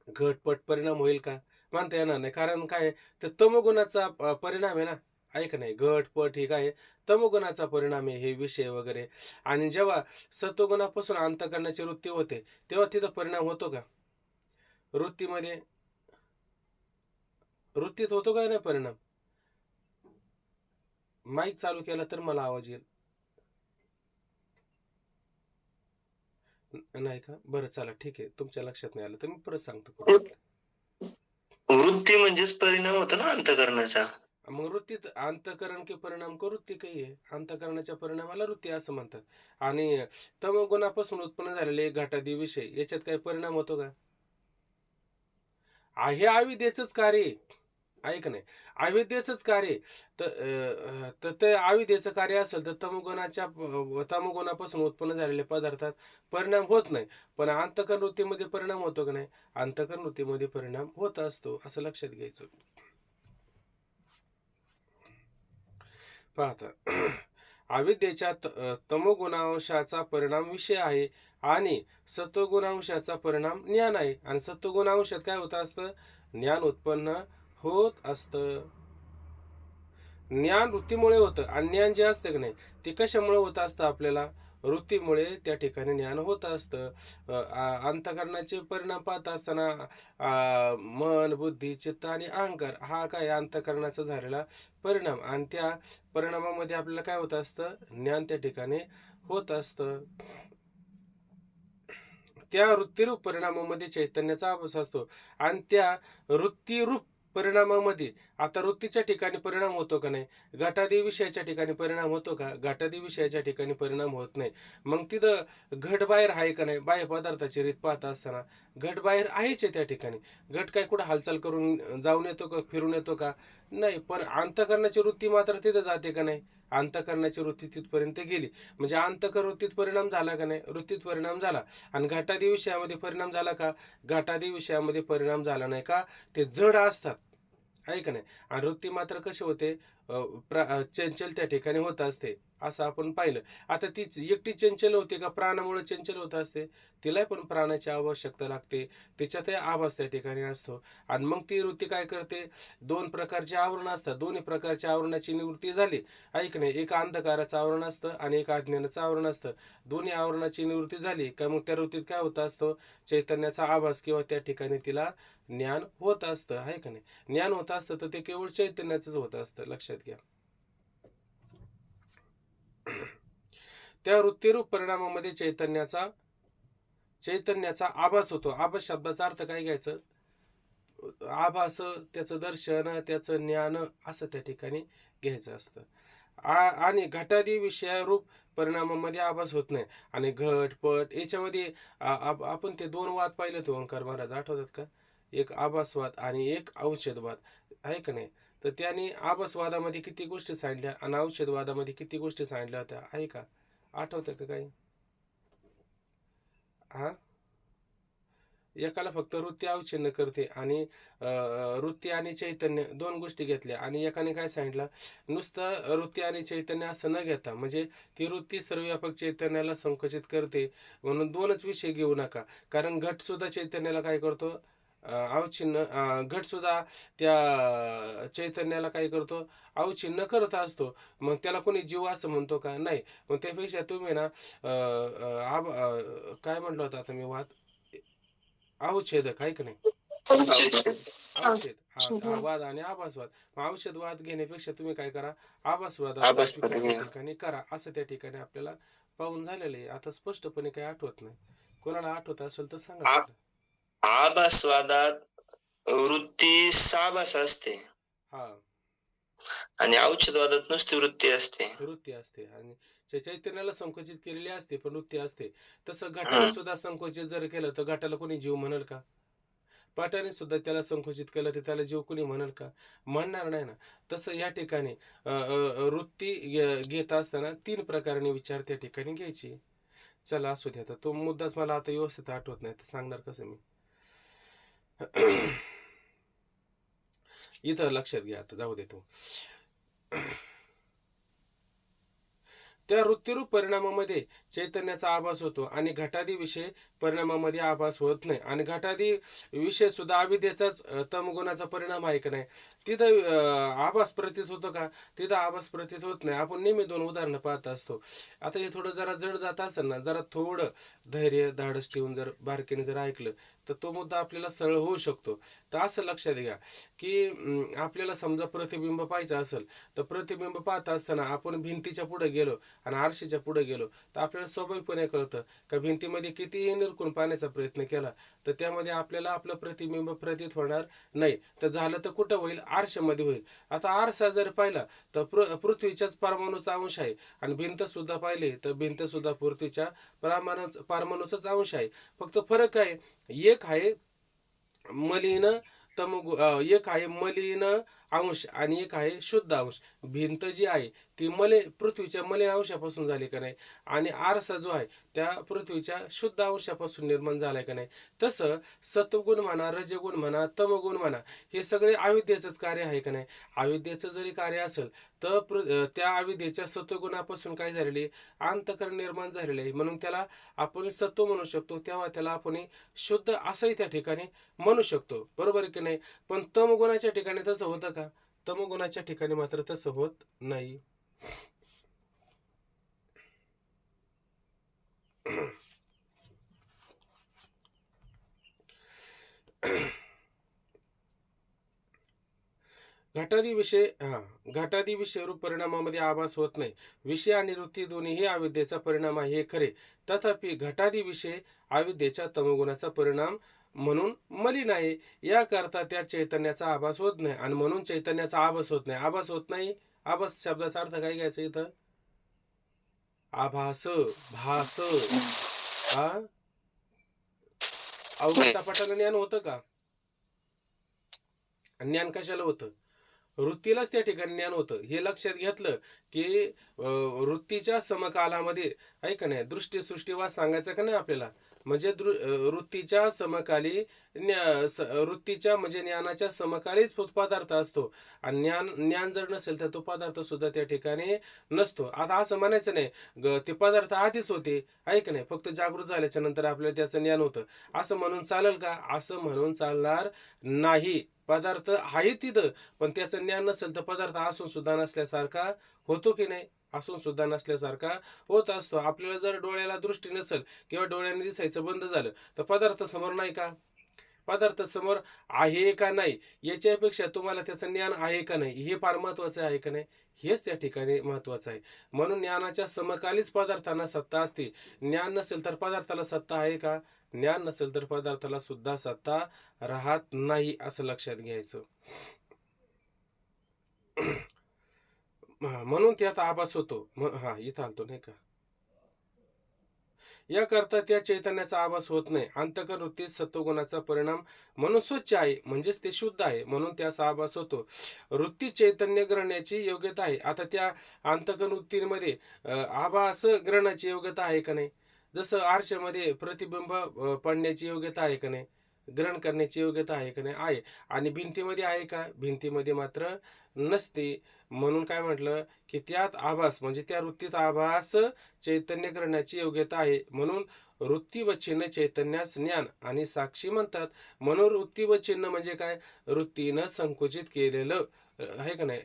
घटपट परिणाम होईल का? म्हणता येणार नाही. कारण काय, तर तमोगुणाचा परिणाम आहे ना, आहे का नाही. घटपट हे काय, तमोगुणाचा परिणाम आहे हे विषय वगैरे. आणि जेव्हा सत्वगुणापासून अंतःकरणाची वृत्ती होते, तेव्हा तिथं परिणाम होतो का? वृत्तीत होतो का नाही परिणाम? माईक चालू केला तर मला आवाज येईल. नाही का? बरं चला ठीक आहे, तुमच्या लक्षात नाही आलं तर मी परत सांगतो.
वृत्ती म्हणजेच परिणाम होतो ना अंतःकरणाचा.
मग वृत्तीत अंतःकरण के परिणाम को वृत्ती काही आहे. अंतःकरणाच्या परिणामाला वृत्ती असं म्हणतात. आणि तमोगुणापासून उत्पन्न झालेले घटादी विषय, याच्यात काही परिणाम होतो का? हे अविद्येचंच कार्य आहे. आहे का नाही. अविद्येचंच कार्य आहे. तर ते अविद्येचं कार्य असेल तर तमोगुणापासून उत्पन्न झालेल्या पदार्थात परिणाम होत नाही. पण अंतःकरण वृत्तीमध्ये परिणाम होतो का नाही? अंतःकरण वृत्तीमध्ये परिणाम होत असतो, असं लक्षात घ्यायचं. पाहता अविद्येच्या तमोगुणांशाचा परिणाम विषय आहे आणि सत्वगुणांशाचा परिणाम ज्ञान आहे. आणि सत्वगुणांशात काय होत असतं, ज्ञान उत्पन्न होत असतं. ज्ञान वृत्तीमुळे होतं. आणि ज्ञान जे असतं की नाही, ते कशामुळे होत असतं, आपल्याला वृत्तीमुळे त्या ठिकाणी ज्ञान होत असतं. अंतःकरणाचे परिणाम पाहत असताना मन, बुद्धी, चित्त आणि अहंकार हा काय अंतःकरणाचा झालेला परिणाम. आणि त्या परिणामामध्ये आपल्याला काय होत असतं, ज्ञान त्या ठिकाणी होत असतं. त्या वृत्तीरूप परिणामामध्ये चैतन्याचा आभास असतो. आणि त्या वृत्तीरूप परिणामामध्ये आता वृत्तीच्या ठिकाणी परिणाम होतो का नाही, घटादी विषयाच्या ठिकाणी परिणाम होतो का? घटादी विषयाच्या ठिकाणी परिणाम होत नाही. मग तिथं घट बाहेर आहे का नाही? बाह्य पदार्थाची रीत पाहत असताना घट बाहेर आहेच आहे त्या ठिकाणी. घट काय कुठं हालचाल करून जाऊन येतो का, फिरून येतो का? नाही. पण अंतःकरणाची वृत्ती मात्र तिथं जाते का नाही? अंतःकरणाची वृत्ती तिथपर्यंत गेली म्हणजे अंतःकरण वृत्तीत परिणाम झाला का नाही? वृत्तीत परिणाम झाला. आणि घटादी विषयामध्ये परिणाम झाला का? घटादी विषयामध्ये परिणाम झाला नाही. का? ते जड असतात, आहे का नाही. आणि वृत्ती मात्र कशी होते, चंचल त्या ठिकाणी होत असते, असं आपण पाहिलं. आता तीच एकटी चंचल होते का प्राणामुळे चंचल होत असते? तिला पण प्राणाची आवश्यकता लागते, त्याच्यातही आभास त्या ठिकाणी असतो. आणि मग ती वृत्ती काय करते, दोन प्रकारचे आवरण असतात, दोन्ही प्रकारच्या आवरणाची निवृत्ती झाली, ऐक नाही. एक अंधकाराचं आवरण असतं आणि एक अज्ञानाचं आवरण असतं. दोन्ही आवरणाची निवृत्ती झाली का मग त्या वृत्तीत काय होत असतं, चैतन्याचा आभास किंवा त्या ठिकाणी तिला ज्ञान होत असतं, आहे का नाही. ज्ञान होत असतं तर ते केवळ चैतन्याचंच होत असतं, लक्षात घ्या. त्या वृत्तीरूप परिणामामध्ये चैतन्याचा आभास होतो. आभास शब्दाचा अर्थ काय घ्यायचं, आभास, त्याचं दर्शन, त्याचं ज्ञान, असं त्या ठिकाणी घ्यायचं असतं. आणि घटादी विषयारूप परिणामामध्ये आभास होत नाही. आणि घटपट याच्यामध्ये आपण ते दोन वाद पाहिले होते ओंकार महाराज, आठवतात का? एक आभासवाद आणि एक औषधवाद, आहे का नाही. तर त्याने आभासवादामध्ये किती गोष्टी सांगितल्या आणि औषधवादामध्ये किती गोष्टी सांगितल्या होत्या, आहे का? आठवतं का काही? हा, एकाला फक्त वृत्ती अवच्छिन्न करते आणि वृत्ती आणि चैतन्य दोन गोष्टी घेतल्या. आणि एकाने काय सांगितलं, नुसतं वृत्ती आणि चैतन्य असं न घेता, म्हणजे ती वृत्ती सर्वव्यापक चैतन्याला संकुचित करते, म्हणून दोनच विषय घेऊ नका. कारण घट सुद्धा चैतन्याला काय करतो, अवच्छिन्न घट सुद्धा त्या चैतन्याला काय करतो, अवच्छिन्न करत असतो. मग त्याला कोणी जीव असं म्हणतो का? नाही. मग त्यापेक्षा तुम्ही ना काय म्हटलं होतं आता मी वाद? अवच्छेदक आहे का नाही? अवच्छेद. हा वाद आणि आभासवाद. मग औषधवाद घेण्यापेक्षा तुम्ही काय करा, आभासवादाचा स्वीकार त्या ठिकाणी करा. असं त्या ठिकाणी आपल्याला पाहून झालेलं आहे. आता स्पष्टपणे काही आठवत नाही. कोणाला आठवत असेल तर सांगा
आ-
तिकडं.
आभासवादात वृत्ती साभास असते
हा
आणि औषधवादात नुसती वृत्ती असते.
वृत्ती असते आणि चैतन्याला संकुचित केलेली असते, पण वृत्ती असते. तसं घटाला सुद्धा संकुचित जर केलं तर घटाला कोणी जीव म्हणेल का? पाठाने सुद्धा त्याला संकुचित केलं तर त्याला जीव कोणी म्हणेल का? म्हणणार नाही ना. तसं या ठिकाणी वृत्ती घेत असताना 3 प्रकाराने विचार त्या ठिकाणी घ्यायची. चला असू द्या. आता तो मुद्दाच मला आता व्यवस्थित आठवत नाही, तर सांगणार कसं मी? इथं लक्षात घ्या, आता जाऊ दे तो. त्या वृत्तिरूप परिणामामध्ये चैतन्याचा आभास होतो आणि घटादी विषय परिणामामध्ये आभास होत नाही. आणि घटादी विषय सुद्धा अविद्येचाच तमगुणाचा परिणाम आहे का नाही? तिथं आभास प्रतीत होतो का? तिथं आभास प्रतीत होत नाही. आपण नेहमी 2 उदाहरणं पाहत असतो. आता हे थोडं जरा जड जात असेल ना, जरा थोडं धैर्य धाडस ठेवून जर बारकाईने जर ऐकलं तर तो मुद्दा आपल्याला सरळ होऊ शकतो. तर असं लक्षात घ्या की आपल्याला समजा प्रतिबिंब पाहायचं असेल, तर प्रतिबिंब पाहत असताना आपण भिंतीच्या पुढे गेलो आणि आरशाच्या पुढे गेलो, तर आपल्याला स्वाभाविकपणे कळतं का भिंतीमध्ये कितीही निरखून पाहण्याचा प्रयत्न केला तर त्यामध्ये आपल्याला आपलं प्रतिबिंब प्रतीत होणार नाही. तर झालं तर कुठं होईल? आरशामध्ये होईल. आता आरसा जर पाहिला तर पृथ्वीच्याच परमाणूचा अंश आहे आणि भिंत सुद्धा पाहिली तर भिंत सुद्धा पृथ्वीच्या परमाणूचाच अंश आहे. फक्त फरक आहे, एक आहे मलिन एक आहे मलिन अंश आणि एक आहे शुद्ध अंश. भिंत जी आहे ती पृथ्वीच्या मलिन अंशापासून झाली का नाही, आणि आरसा जो आहे त्या पृथ्वीच्या शुद्ध अंशापासून निर्माण झालाय का नाही. तसं सत्वगुण म्हणा, रजगुण म्हणा, तमगुण म्हणा, हे सगळे अविद्येचंच कार्य आहे का नाही. अविद्येचं जरी कार्य असेल तर त्या अविद्येच्या सत्वगुणापासून काय झालेली, अंतःकरण निर्माण झालेले आहे. म्हणून त्याला आपण सत्व म्हणू शकतो, तेव्हा त्याला आपण शुद्ध असंही त्या ठिकाणी म्हणू शकतो. बरोबर आहे की नाही? पण तमगुणाच्या ठिकाणी तसं होतं का? तमगुणाच्या ठिकाणी मात्र तसं होत नाही. घटादी विषय रूप परिणामामध्ये आभास होत नाही. विषय आणि वृत्ती दोन्हीही अविद्येचा परिणाम आहे हे खरे. तथापि घटादी विषय अविद्येच्या तमगुणाचा परिणाम म्हणून मलिन आहे. याकरता त्या चैतन्याचा आभास होत नाही आणि म्हणून चैतन्याचा आभास होत नाही. आभास होत नाही. आभास शब्दाचा अर्थ काय घ्यायचा इथं? आभास, भास. हा अवघटापटाला ज्ञान होतं का? ज्ञान कशाला होतं? वृत्तीलाच त्या ठिकाणी ज्ञान होतं. हे लक्षात घेतलं की वृत्तीच्या समकालामध्ये आहे का नाही, दृष्टी सृष्टीवाद सांगायचा का नाही आपल्याला. म्हणजे वृत्तीच्या समकाली वृत्तीच्या म्हणजे ज्ञानाच्या समकालीच तो पदार्थ असतो आणि ज्ञान जर नसेल तर तो पदार्थ सुद्धा त्या ठिकाणी नसतो. आता असं म्हणायचं नाही ते पदार्थ आधीच होते आहे का नाही, फक्त जागृत झाल्याच्या नंतर आपल्याला त्याचं ज्ञान होतं असं म्हणून चालेल का? असं म्हणून चालणार नाही. पदार्थ आहे तिथं, पण त्याचं ज्ञान नसेल तर पदार्थ असून सुद्धा नसल्यासारखा होतो की नाही? असून सुद्धा नसल्यासारखा होत असतो. आपल्याला जर डोळ्याला दृष्टी नसेल किंवा डोळ्याने दिसायचं बंद झालं तर पदार्थ समोर नाही का? पदार्थ समोर आहे का नाही याच्यापेक्षा तुम्हाला त्याचं ज्ञान आहे का नाही हे फार महत्वाचं आहे का नाही, हेच त्या ठिकाणी महत्वाचं आहे. म्हणून ज्ञानाच्या समकालीच पदार्थांना सत्ता असते. ज्ञान नसेल तर पदार्थाला सत्ता आहे का? ज्ञान नसेल तर पदार्थाला सुद्धा सत्ता राहत नाही, असं लक्षात घ्यायचं. म्हणून त्यात आभास होतो. इथं आलतो नाही का? याकरता त्या चैतन्याचा आभास होत नाही. अंतःकरण वृत्तीत सत्वगुणाचा परिणाम म्हणून स्वच्छ आहे, म्हणजेच ते शुद्ध आहे, म्हणून त्याचा आभास होतो. वृत्ती चैतन्य ग्रहणाची योग्यता आहे. आता त्या अंतःकरण वृत्तीमध्ये आभास ग्रहणाची योग्यता आहे का नाही? जसं आरशामध्ये प्रतिबिंब पडण्याची योग्यता आहे का नाही? ग्रहण करण्याची योग्यता आहे का नाही? आहे. आणि भिंतीमध्ये आहे का? भिंतीमध्ये मात्र नसते. म्हणून काय म्हटलं, की त्यात आभास म्हणजे त्या वृत्तीत आभास चैतन्य ग्रहणाची योग्यता आहे. म्हणून वृत्ती व चिन्ह चैतन्यास ज्ञान आणि साक्षी म्हणतात. म्हणून वृत्ती व चिन्ह म्हणजे काय? वृत्तीनं संकुचित केलेलं आहे का नाही?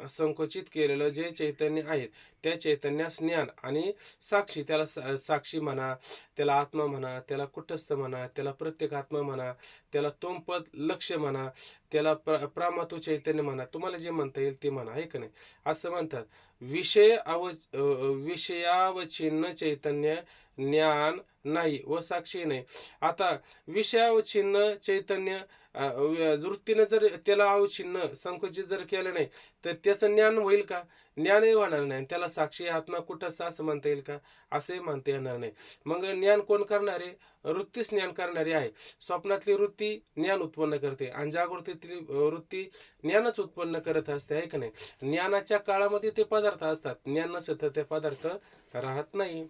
संकुचित केलेलं जे चैतन्य आहे, त्या चैतन्यास ज्ञान आणि साक्षी, त्याला साक्षी म्हणा, त्याला आत्मा म्हणा, त्याला कुटस्थ म्हणा, त्याला प्रत्येकात्मा म्हणा, त्याला तोमपद लक्ष्य म्हणा, त्याला प्रामातु चैतन्य म्हणा, तुम्हाला जे म्हणता येईल ते म्हणा, आहे का नाही? असं म्हणतात. विषयावच्छिन्न चैतन्य ज्ञान नाही व साक्षी नाही. आता विषयावच्छिन्न चैतन्य वृत्तीनं जर त्याला अवच्छिन्न संकुचित जर केलं नाही, तर त्याचं ज्ञान होईल का? ज्ञानही होणार नाही. त्याला साक्षी आत्मा कुठंच असं म्हणता येईल का? असंही म्हणता येणार नाही. मग ज्ञान कोण करणारे? वृत्तीच ज्ञान करणारी आहे. स्वप्नातली वृत्ती ज्ञान उत्पन्न करते आणि जागृतीतली वृत्ती ज्ञानच उत्पन्न करत असते, आहे का नाही? ज्ञानाच्या काळामध्ये ते पदार्थ असतात, ज्ञान नसेल तर ते पदार्थ राहत नाही.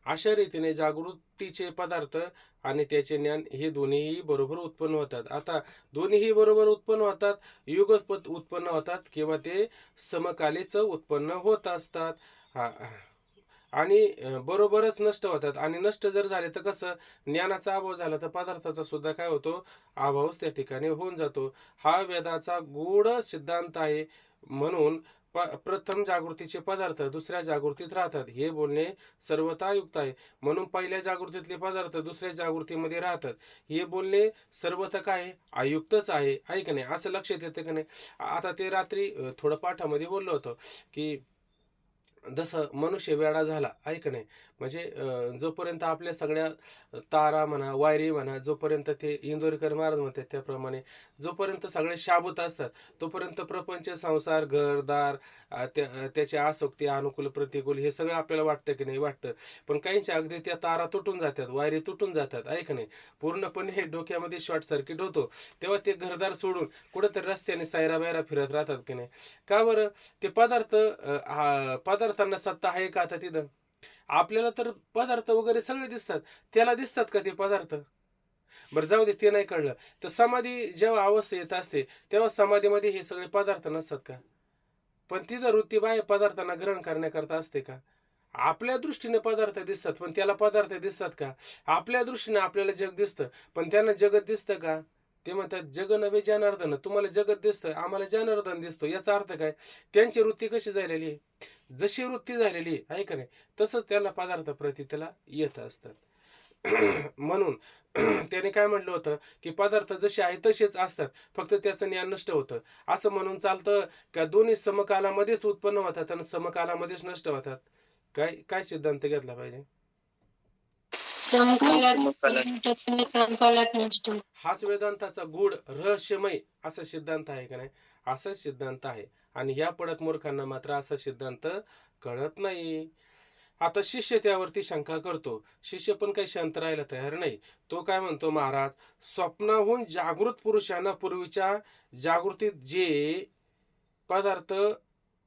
अशा रीतीने जागृतीचे पदार्थ आणि त्याचे ज्ञान हे दोन्हीही बरोबर उत्पन्न होतात. आता दोन्हीही बरोबर उत्पन्न होतात, युगपत उत्पन्न होतात किंवा ते समकालीच उत्पन्न होत असतात. आणि बरोबरच नष्ट होतात. आणि नष्ट जर झाले तर कसं? ज्ञानाचा अभाव झाला तर पदार्थाचा सुद्धा काय होतो? अभावच त्या ठिकाणी होऊन जातो. हा वेदाचा गूढ सिद्धांत आहे. म्हणून प्रथम जागृतीचे पदार्थ दुसऱ्या जागृतीत राहतात हे बोलणे सर्वथा युक्त आहे. म्हणून पहिल्या जागृतीतले पदार्थ दुसऱ्या जागृतीमध्ये राहतात हे बोलणे सर्वथा काय? अयुक्तच आहे, आहे का नाही? असं लक्षात येतं का नाही? आता ते रात्री थोडं पाठामध्ये बोललो होतो की जसं मनुष्य वेडा झाला, आहे का नाही? म्हणजे जोपर्यंत आपल्या सगळ्या तारा म्हणा, वायरी म्हणा, जोपर्यंत ते इंदोरीकर महाराज म्हणतात त्याप्रमाणे जोपर्यंत सगळे शाबूत असतात, तोपर्यंत प्रपंच, संसार, घरदार, त्याची आसक्ती, अनुकूल, प्रतिकूल हे सगळं आपल्याला वाटतं की नाही? वाटतं. पण काहींच्या अगदी त्या तारा तुटून जातात, वायरी तुटून जातात, आहे का नाही? पूर्णपणे डोक्यामध्ये शॉर्ट सर्किट होतो. तेव्हा ते घरदार सोडून कुठंतरी रस्त्याने सायरा फिरत राहतात की नाही? का बरं? ते पदार्थांना सत्ता आहे का आता तिथं? आपल्याला तर पदार्थ वगैरे सगळे दिसतात, त्याला दिसतात का ते पदार्थ? बरं जाऊ दे, ते नाही कळलं तर समाधी जेव्हा अवस्था येत असते तेव्हा समाधीमध्ये हे सगळे पदार्थ नसतात का? पण तिथं वृत्ती बाह्य पदार्थांना ग्रहण करण्याकरता असते का? आपल्या दृष्टीने पदार्थ दिसतात पण त्याला पदार्थ दिसतात का? आपल्या दृष्टीने आपल्याला जग दिसतं पण त्यांना जगत दिसतं का? ते म्हणतात जग नव्हे जनार्दन. तुम्हाला जगत दिसतं, आम्हाला जनार्दन दिसतो. याचा अर्थ काय? त्यांची वृत्ती कशी झालेली आहे? जशी वृत्ती झालेली आहे का नाही? तसंच त्याला पदार्थ प्रती त्याला येत असतात. म्हणून त्याने काय म्हटलं होतं की पदार्थ जसे आहे तसेच असतात, फक्त त्याचं ज्ञान नष्ट होतं. असं म्हणून चालतं का दोन्ही समकालामध्येच उत्पन्न होतात आणि समकालामध्येच नष्ट होतात? काय काय सिद्धांत घेतला पाहिजे?
समकालात नसतो.
हाच वेदांताचा गूढ रहस्यमय असा सिद्धांत आहे का नाही? असा सिद्धांत आहे. आणि ह्या पडत मूर्खांना मात्र असा सिद्धांत कळत नाही. आता शिष्य त्यावरती शंका करतो. शिष्य पण काही शांत राहायला तयार नाही. तो काय म्हणतो? महाराज, स्वप्नाहून जागृत पुरुषांना पूर्वीच्या जागृतीत जे पदार्थ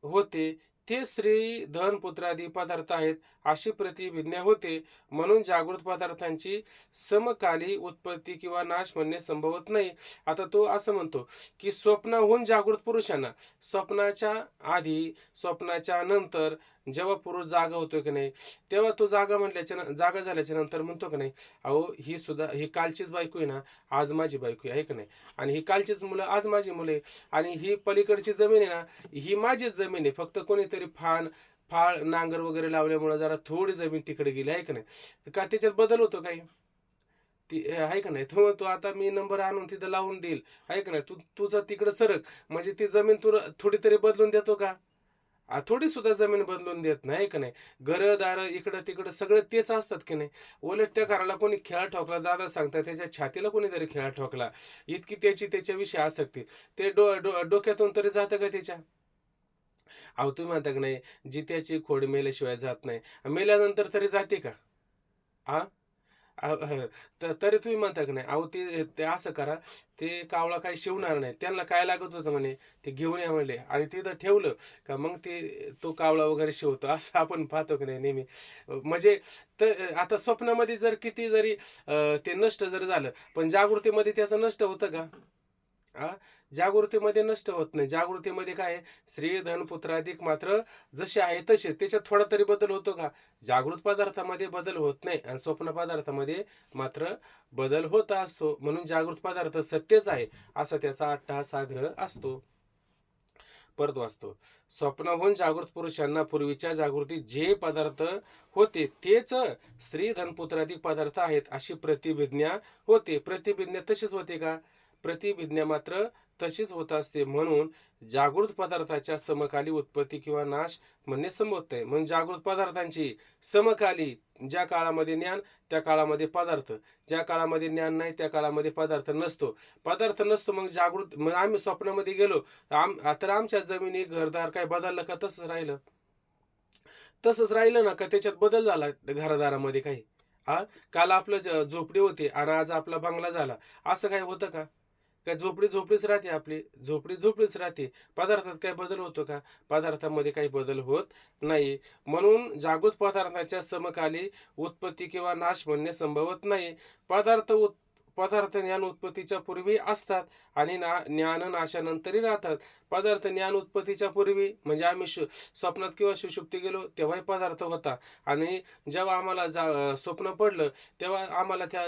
होते ते स्त्री, धन, पुत्रादी पदार्थ आहेत अशी प्रतिभिज्ञा होते. म्हणून जागृत पदार्थांची समकाली उत्पत्ती किंवा नाश म्हणणे संभवत नाही. आता तो असं म्हणतो की स्वप्नाहून जागृत पुरुषांना, स्वप्नाच्या आधी, स्वप्नाच्या नंतर जेव्हा पुरुष जागा होतो की नाही, तेव्हा तो जागा झाल्याच्या नंतर म्हणतो की नाही, अहो ही कालचीच बायको आहे ना, आज माझी बायको आहे का नाही? आणि ही कालचीच मुलं आज माझी मुलं आहे. आणि ही पलीकडची जमीन आहे ना, ही माझीच जमीन आहे. फक्त कोणीतरी फाळ नांगर वगैरे लावल्यामुळे जरा थोडी जमीन तिकडे गेली, आहे का नाही? तर का त्याच्यात बदल होतो काही? ती आहे का नाही? तो आता मी नंबर आणून तिथं लावून देईल, आहे का नाही? तुझं तिकडं सरक म्हणजे ती जमीन थोडी तरी बदलून देतो का? थोडी सुद्धा जमीन बदलून देत नाही, का नाही? घरदार इकडं तिकडं सगळं तेच असतात की नाही? उलट त्या घराला कोणी खेळा ठोकला, दादा सांगतात त्याच्या छातीला कोणीतरी खेळा ठोकला, इतकी त्याच्याविषयी आसक्ती. ते डोक्यातून तरी जातं का त्याच्या? अहो तुम्ही म्हणता की नाही, जित्याची खोड मेल्याशिवाय जात नाही. मेल्यानंतर तरी जाते का? हा तरी तुम्ही म्हणता की नाही, अहो ते ते असं करा, ते कावळा काही शिवणार नाही. त्यांना काय लागत होतं म्हणे, ते घेऊन या म्हणले आणि तिथं ठेवलं का मग ते तो कावळा वगैरे शिवतो. असं आपण पाहतो की नाही नेहमी. म्हणजे तर आता स्वप्नामध्ये जर किती जरी ते नष्ट जर झालं, पण जागृतीमध्ये त्याचं नष्ट होतं का? हां, जागृतीमध्ये नष्ट होत नाही. जागृतीमध्ये काय आहे, स्त्री, धन, पुत्रादिक मात्र जसे आहे तसेच. त्याच्यात थोडा तरी बदल होतो का? जागृत पदार्थामध्ये बदल होत नाही आणि स्वप्न पदार्थामध्ये मात्र बदल होत असतो. म्हणून जागृत पदार्थ सत्यच आहे, असा त्याचा अट्टहास आग्रह असतो. परत वाचतो. स्वप्नाहून जागृत पुरुषांना पूर्वीच्या जागृतीत जे पदार्थ होते तेच स्त्री, धन, पुत्रादिक पदार्थ आहेत, अशी प्रतिभिज्ञा होते. प्रतिभिज्ञा तशीच होते का? प्रतिभिज्ञा मात्र तशीच होत असते. म्हणून जागृत पदार्थाच्या समकाली उत्पत्ती किंवा नाश म्हणणे संभवत नाही. म्हणून जागृत पदार्थांची समकाली ज्या काळामध्ये ज्ञान, त्या काळामध्ये पदार्थ. ज्या काळामध्ये ज्ञान नाही, त्या काळामध्ये पदार्थ नसतो. पदार्थ नसतो मग जागृत, मग आम्ही स्वप्नामध्ये गेलो, तर आमच्या जमिनी, घरदार काय बदललं का? तसंच राहिलं. तसंच राहिलं ना का त्याच्यात बदल झाला घरादारामध्ये काही? हां, काल आपलं झोपडी होती आणि आज आपला बंगला झाला. असं काही होतं का? काय झोपडी झोपडीच राहते आपली. झोपडी झोपडीच राहते. पदार्थात काही बदल होतो का? पदार्थामध्ये काही बदल होत नाही. म्हणून जागृत पदार्थाच्या समकाली उत्पत्ती किंवा नाश म्हणणे संभवत नाही. पदार्थ पदार्थ ज्ञान उत्पत्तीच्या पूर्वी असतात आणि ज्ञान नाशानंतरही राहतात. पदार्थ ज्ञान उत्पत्तीच्या पूर्वी म्हणजे आम्ही स्वप्नात किंवा सुषुप्ती गेलो तेव्हाही पदार्थ होता आणि जेव्हा आम्हाला स्वप्न पडलं तेव्हा आम्हाला त्या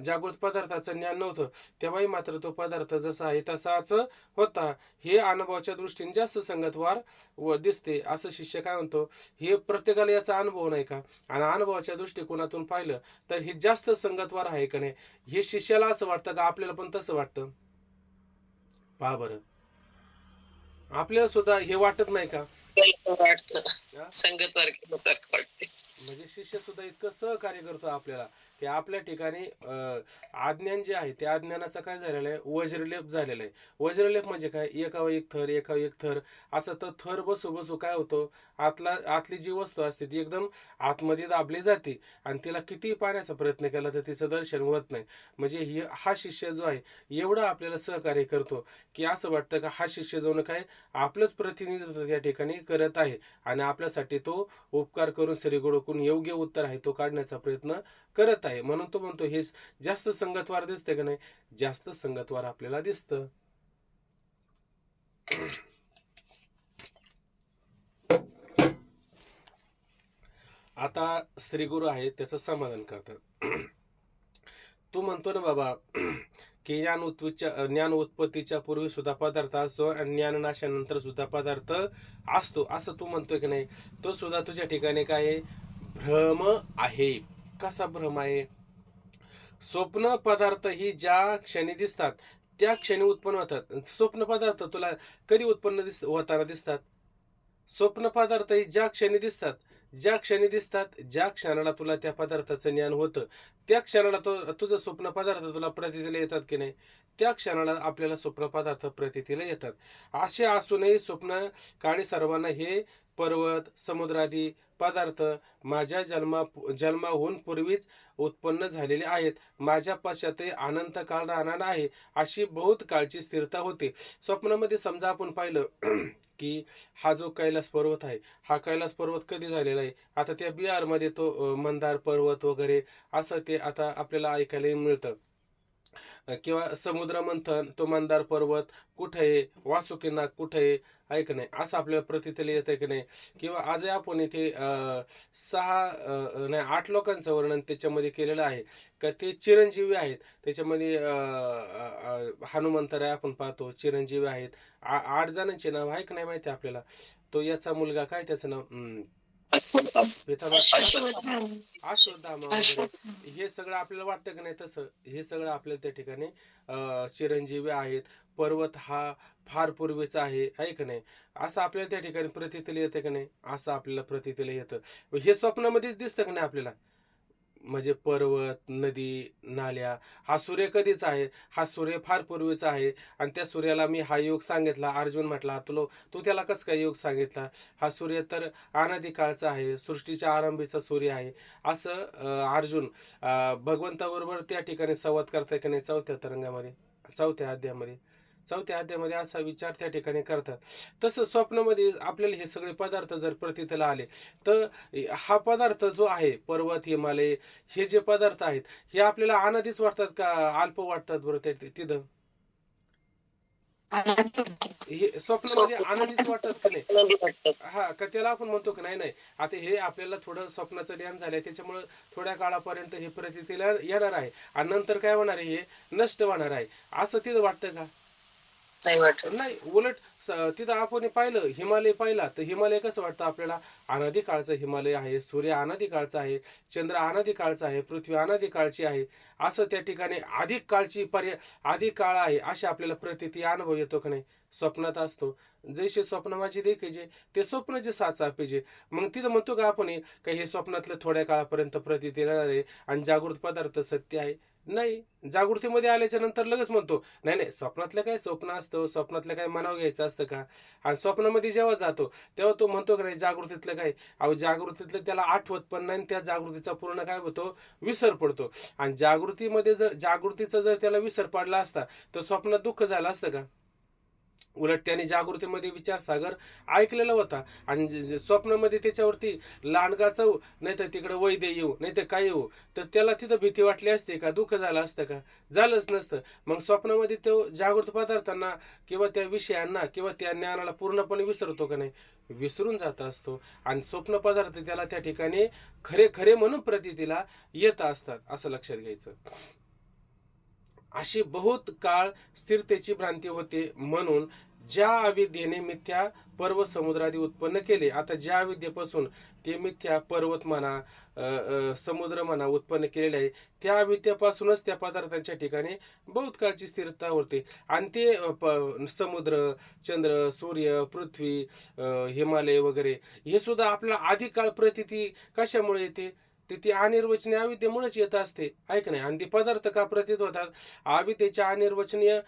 जागृत पदार्थाचं ज्ञान नव्हतं. तेव्हाही मात्र तो पदार्थ जसा आहे तसाच होता. हे अनुभवाच्या दृष्टीने जास्त संगतवार दिसते. असं शिष्य काय म्हणतो, हे प्रत्येकाला याचा अनुभव नाही का? आणि अनुभवाच्या दृष्टिकोनातून पाहिलं तर हे जास्त संगतवार आहे का नाही? हे शिष्याला असं वाटतं का आपल्याला पण तसं वाटतं? पहा बरं. आपल्याला सुद्धा हे वाटत नाही का?
वाटतं.
हा?
संगत वर्गासारखं वाटते.
म्हणजे शिष्य सुद्धा इतकं सहकार्य करतो आपल्याला की आपल्या ठिकाणी अज्ञान जे आहे त्या अज्ञानाचा काय झालेला आहे, वज्रलेप झालेला आहे. वज्रलेप म्हणजे काय, एकावर एक थर, एकावर एक थर, असं तर थर बसू बसू काय होतं, आतली जी वस्तू असते ती एकदम आतमध्ये दाबली जाते आणि तिला किती पाहण्याचा प्रयत्न केला तर तिचं दर्शन होत नाही. म्हणजे हा शिष्य जो आहे एवढं आपल्याला सहकार्य करतो की असं वाटतं का हा शिष्य जणू काय आपलंच प्रतिनिधित्व त्या ठिकाणी करत आहे आणि आपल्यासाठी तो उपकार करून सरीगोडकून योग्य उत्तर आहे तो काढण्याचा प्रयत्न करत आहे. म्हणून तो म्हणतो हे जास्त संगतवार दिसते का नाही? जास्त संगतवार आपल्याला दिसतं. आता श्रीगुरु आहे त्याचं समाधान करतात. तू म्हणतो ना बाबा की ज्ञान उत्पत्तीच्या पूर्वी सुद्धा पदार्थ असतो आणि ज्ञाननाशानंतर सुद्धा पदार्थ असतो असं तू म्हणतोय की नाही? तो सुद्धा तुझ्या ठिकाणी काय आहे? भ्रम आहे. कसा भ्रम आहे? स्वप्न पदार्थ ही ज्या क्षणी दिसतात त्या क्षणी उत्पन्न होतात. स्वप्न पदार्थ तुला कधी उत्पन्न होताना दिसतात? स्वप्न पदार्थ ही ज्या क्षणी दिसतात, ज्या क्षणाला तुला त्या पदार्थाचं ज्ञान होतं, त्या क्षणाला तुझं स्वप्न पदार्थ तुला प्रतीतीला येतात की नाही? त्या क्षणाला आपल्याला स्वप्न पदार्थ प्रतीतीला येतात. असे असूनही स्वप्न काळी सर्वांना हे पर्वत, समुद्रादी पदार्थ माझ्या जन्माहून पूर्वीच उत्पन्न झालेले आहेत. माझ्या पश्चातही अनंत काळ राहणार आहे, अशी बहुत काळची स्थिरता होते. स्वप्नामध्ये समजा आपण पाहिलं की हा जो कैलास पर्वत आहे, हा कैलास पर्वत कधी झालेला आहे? आता त्या बिहारमध्ये तो मंदार पर्वत वगैरे असं ते आता आपल्याला ऐकायला मिळतं. किंवा समुद्र मंथन, तो मंदार पर्वत कुठे आहे, वासुकीनाग कुठे आहे का नाही, असं आपल्याला प्रतीतीला येतं की नाही? किंवा आजही आपण इथे 8 लोकांचं वर्णन त्याच्यामध्ये केलेलं आहे का ते चिरंजीवी आहेत. त्याच्यामध्ये हनुमंतराय आपण पाहतो चिरंजीवी आहेत. 8 जणांचे नाव आहे का नाही माहिती आपल्याला? तो याचा मुलगा काय त्याचं नाव,
अश्वत्थामा.
अश्वत्थामा वगैरे.
अश्वत्थामा.
हे सगळं आपल्याला वाटतं की नाही तसं? हे सगळं आपल्याला त्या ठिकाणी चिरंजीवी आहेत. पर्वत हा फार पूर्वीचा आहे का नाही? असं आपल्याला त्या ठिकाणी प्रतीतीला येतं की नाही? असं आपल्याला प्रतीतीला येतं. हे स्वप्नामध्येच दिसतं की नाही आपल्याला? म्हणजे पर्वत, नदी, नाल्या, हा सूर्य कधीचा आहे? हा सूर्य फार पूर्वीचा आहे आणि त्या सूर्याला मी हा योग सांगितला. अर्जुन म्हटला, तू त्याला कसं काय योग सांगितला? हा सूर्य तर अनादी काळचा आहे, सृष्टीच्या आरंभीचा सूर्य आहे. असं अर्जुन भगवंताबरोबर त्या ठिकाणी संवाद करताय की नाही चौथ्या अध्यायामध्ये. चौथ्या अध्यायामध्ये असा विचार त्या ठिकाणी करतात. तसं स्वप्नामध्ये आपल्याला हे सगळे पदार्थ जर प्रतीतीला आले, तर हा पदार्थ जो आहे पर्वत, हिमालय हे जे पदार्थ आहेत, हे आपल्याला अनादीच वाटतात का अल्प वाटतात बरं तिथं?
आनंदी वाटतात.
हे स्वप्नामध्ये अनादीच वाटतात का नाही?
आनंदी वाटतात.
हां, का त्याला आपण म्हणतो की नाही, नाही. आता हे आपल्याला थोडं स्वप्नाचं ज्ञान झालंय त्याच्यामुळं थोड्या काळापर्यंत हे प्रतीतीला येणार आहे आणि नंतर काय होणार आहे, हे नष्ट होणार आहे. असं तिथं वाटतं का?
नाही वाटत.
नाही. उलट तिथं आपण पाहिलं, हिमालय पाहिला, तर हिमालय कसं वाटतं आपल्याला? अनादी काळचा हिमालय आहे, सूर्य अनादी काळचा आहे, चंद्र अनादी काळचा आहे, पृथ्वी अनादी काळची आहे. असं त्या ठिकाणी अधिक काळ आहे, अशी आपल्याला प्रतीती अनुभव येतो का नाही? स्वप्नात असतो. जैसे स्वप्न माझी देखीजे, ते स्वप्न जे साचा पाहिजे. मग तिथं म्हणतो का आपण का हे स्वप्नातलं थोड्या काळापर्यंत प्रतीती येणार आहे आणि जागृत पदार्थ सत्य आहे? नाही. जागृतीमध्ये आल्याच्या नंतर लगेच म्हणतो, नाही, नाही, स्वप्नातलं काय स्वप्न असतं, स्वप्नातलं काय मनावर घ्यायचं असतं का? आणि स्वप्नामध्ये जेव्हा जातो, तेव्हा तो म्हणतो की नाही जागृतीतलं काय? अहो, जागृतीतलं त्याला आठवत पण नाही आणि त्या जागृतीचा पूर्ण काय होतो? विसर पडतो. आणि जागृतीचा जर त्याला विसर पडला असता, तर स्वप्नात दुःख झालं असतं का? उलट त्याने जागृतीमध्ये विचारसागर ऐकलेला होता आणि स्वप्नामध्ये त्याच्यावरती लांडगा चव, नाही तर तिकडे वैद्य येऊ, नाही तर काय येऊ, तर त्याला तिथं भीती वाटली असते का? दुःख झालं असतं का? झालंच नसतं. मग स्वप्नामध्ये तो जागृत पदार्थांना किंवा त्या विषयांना किंवा त्या ज्ञानाला पूर्णपणे विसरतो का नाही? विसरून जात असतो आणि स्वप्न पदार्थ त्याला त्या ठिकाणी खरे खरे म्हणून प्रतीतीला येत असतात, असं लक्षात घ्यायचं. अशी बहुत काळ स्थिरतेची भ्रांती होते म्हणून ज्या अविद्येने मिथ्या पर्वत समुद्रादी उत्पन्न केले. आता ज्या अविद्येपासून ते मिथ्या पर्वत म्हणा, समुद्र म्हणा उत्पन्न केलेले आहे, त्या अविद्येपासूनच त्या पदार्थांच्या ठिकाणी बहुत काळची स्थिरता होते आणि ते समुद्र, चंद्र, सूर्य, पृथ्वी, हिमालय वगैरे हे सुद्धा आपल्याला अधिक काळ प्रतीती कशामुळे येते? ती अनिर्वचनीय अविद्येमुळेच येत असते, ऐक नाही. आणि ते पदार्थ का प्रतीत होतात? अविद्येच्या अनिर्वचनीय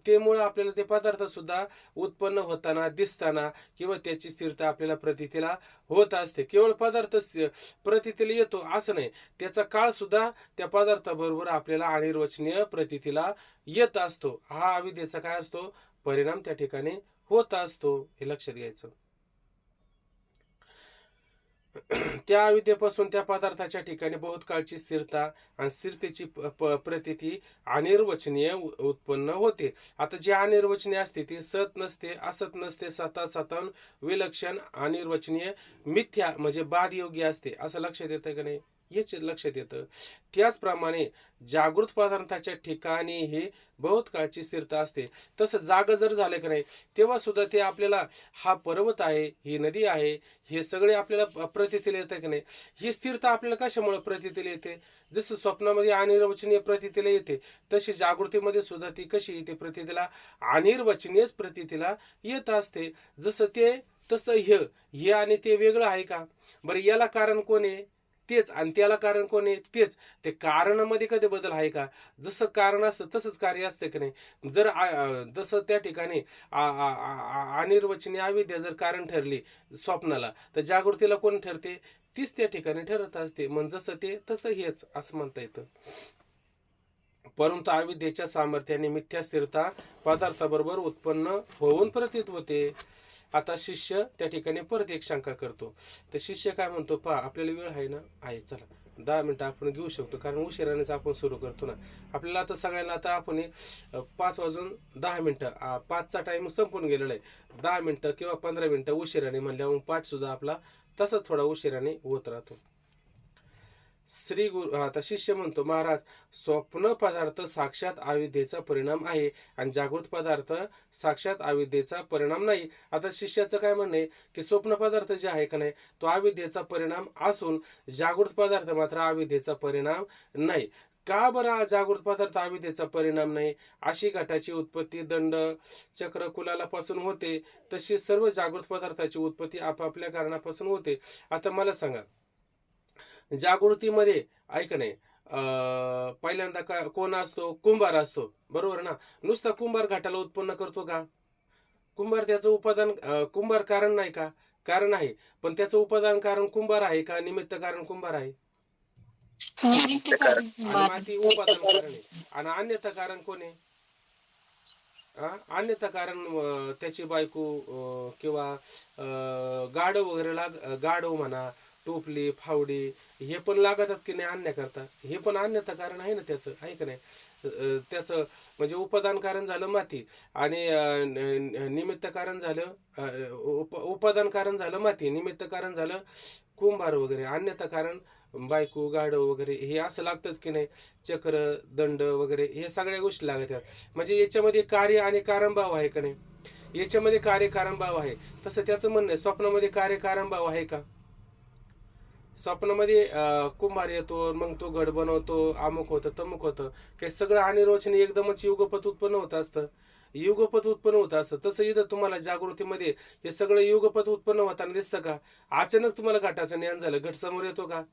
तेमुळे आपल्याला ते पदार्थ सुद्धा उत्पन्न होताना, दिसताना किंवा त्याची स्थिरता आपल्याला प्रतीतीला होत असते. केवळ पदार्थ प्रतीतीला येतो असं नाही, त्याचा काळ सुद्धा त्या पदार्थाबरोबर आपल्याला अनिर्वचनीय प्रतीतीला येत असतो. हा अविद्येचा काय असतो? परिणाम त्या ठिकाणी होत असतो, हे लक्षात घ्यायचं. त्या अविद्येपासून त्या पदार्थाच्या ठिकाणी बहुत काळची स्थिरता आणि स्थिरतेची प्रतीती अनिर्वचनीय उत्पन्न होते. आता जे अनिर्वचनीय असते ती सत नसते, असत नसते, सतासतन, विलक्षण, अनिर्वचनीय, मिथ्या म्हणजे बादयोगी असते, असं लक्षात येतं का नाही? हेच लक्षात येतं. त्याचप्रमाणे जागृत पदार्थाच्या ठिकाणी ही बहुत काळची स्थिरता असते. तसं जाग जर झालं की नाही, तेव्हा सुद्धा ते आपल्याला हा पर्वत आहे, ही नदी आहे, हे सगळे आपल्याला प्रतीतीला येतं की नाही? ही स्थिरता आपल्याला कशामुळे प्रतीतीला येते? जसं स्वप्नामध्ये अनिर्वचनीय प्रतीतीला येते, तशी जागृतीमध्ये सुद्धा ती कशी येते प्रतीतीला? अनिर्वचनीयच प्रतीतीला येत असते. जसं ते तसं हे आणि ते वेगळं आहे का? बरं, याला कारण कोण आहे? तेच. आणि त्याला कारण कोण आहे? तेच. ते कारणामध्ये कधी बदल आहे का? जसं कारण असतं तसंच कार्य असतं की नाही? जसं त्या ठिकाणी अनिर्वचनीय अविद्या जर कारण ठरली स्वप्नाला, तर जागृतीला कोण ठरते? तीच त्या ठिकाणी ठरत असते. मग जसं ते तसं हेच, असं म्हणता येतं. परंतु अविद्येच्या सामर्थ्याने मिथ्या स्थिरता पदार्थाबरोबर उत्पन्न होऊन प्रतीत होते. आता शिष्य त्या ठिकाणी परत एक शंका करतो. तर शिष्य काय म्हणतो, पहा आपल्याला वेळ आहे ना? आहे, चला 10 मिनिटं आपण घेऊ शकतो, कारण उशिरानेच आपण सुरू करतो ना. आपल्याला आता सगळ्यांना आता आपण 5 वाजून 10 मिनिटं, 5चा टाईम संपून गेलेला आहे. 10 मिनिटं किंवा 15 मिनिटं उशिराने म्हणल्यावर पाठ सुद्धा आपला तसाच थोडा उशिराने होत राहतो. श्री गुरु आता शिष्य म्हणतो, महाराज, स्वप्न पदार्थ साक्षात अविद्येचा परिणाम आहे आणि जागृत पदार्थ साक्षात अविद्येचा परिणाम नाही. आता शिष्याचं काय म्हणणं आहे की स्वप्न पदार्थ जे आहे का नाही, तो अविद्येचा परिणाम असून जागृत पदार्थ मात्र अविद्येचा परिणाम नाही. का बरं जागृत पदार्थ अविद्येचा परिणाम नाही? अशी घटाची उत्पत्ती दंड चक्र कुलालापासून होते, तशी सर्व जागृत पदार्थाची उत्पत्ती आपापल्या कारणापासून होते. आता मला सांगा, जागृतीमध्ये ऐक नाही, पहिल्यांदा कोण असतो? कुंभार असतो, बरोबर ना? नुसता कुंभार घाटाला उत्पन्न करतो का? कुंभार त्याचं उपादान, कुंभार कारण नाही का? कारण आहे. पण त्याचं उपादान कारण कुंभार आहे का? निमित्त कारण कुंभार आहे?
निमित्त कारण
आणि
कुंभार.
माती उपादान कारण आहे. आणि अन्यथा कारण कोण आहे? अन्यथा कारण त्याची बायको, किंवा गाढव वगैरे गाढव म्हणा, टोपली, फावडी, हे पण लागतात की नाही आणण्याकरता? हे पण अन्यथा कारण आहे ना त्याचं, आहे का नाही? त्याचं म्हणजे उपादान कारण झालं माती, आणि निमित्त कारण झालं, उपादान कारण झालं माती, निमित्त कारण झालं कुंभार वगैरे, अन्यथा कारण बायको, गाढव वगैरे, हे असं लागतंच की नाही? चक्र, दंड वगैरे, हे सगळ्या गोष्टी लागतात. म्हणजे याच्यामध्ये कार्य आणि कारणभाव आहे का नाही? याच्यामध्ये कार्य कारणभाव आहे. तसं त्याचं म्हणणं आहे, स्वप्नामध्ये कार्य कारणभाव आहे का? स्वप्नामध्ये कुंभार येतो, मग तो घड बनवतो, अमुक होतं, तमुक होतं, हे सगळं आणि रोचने एकदमच युगपत उत्पन्न होत असतं. युगपत उत्पन्न होत असतं. तसं इथं तुम्हाला जागृतीमध्ये हे सगळं युगपत उत्पन्न होताना दिसतं का? अचानक तुम्हाला घटाचं ज्ञान झालं, घट समोर येतो का?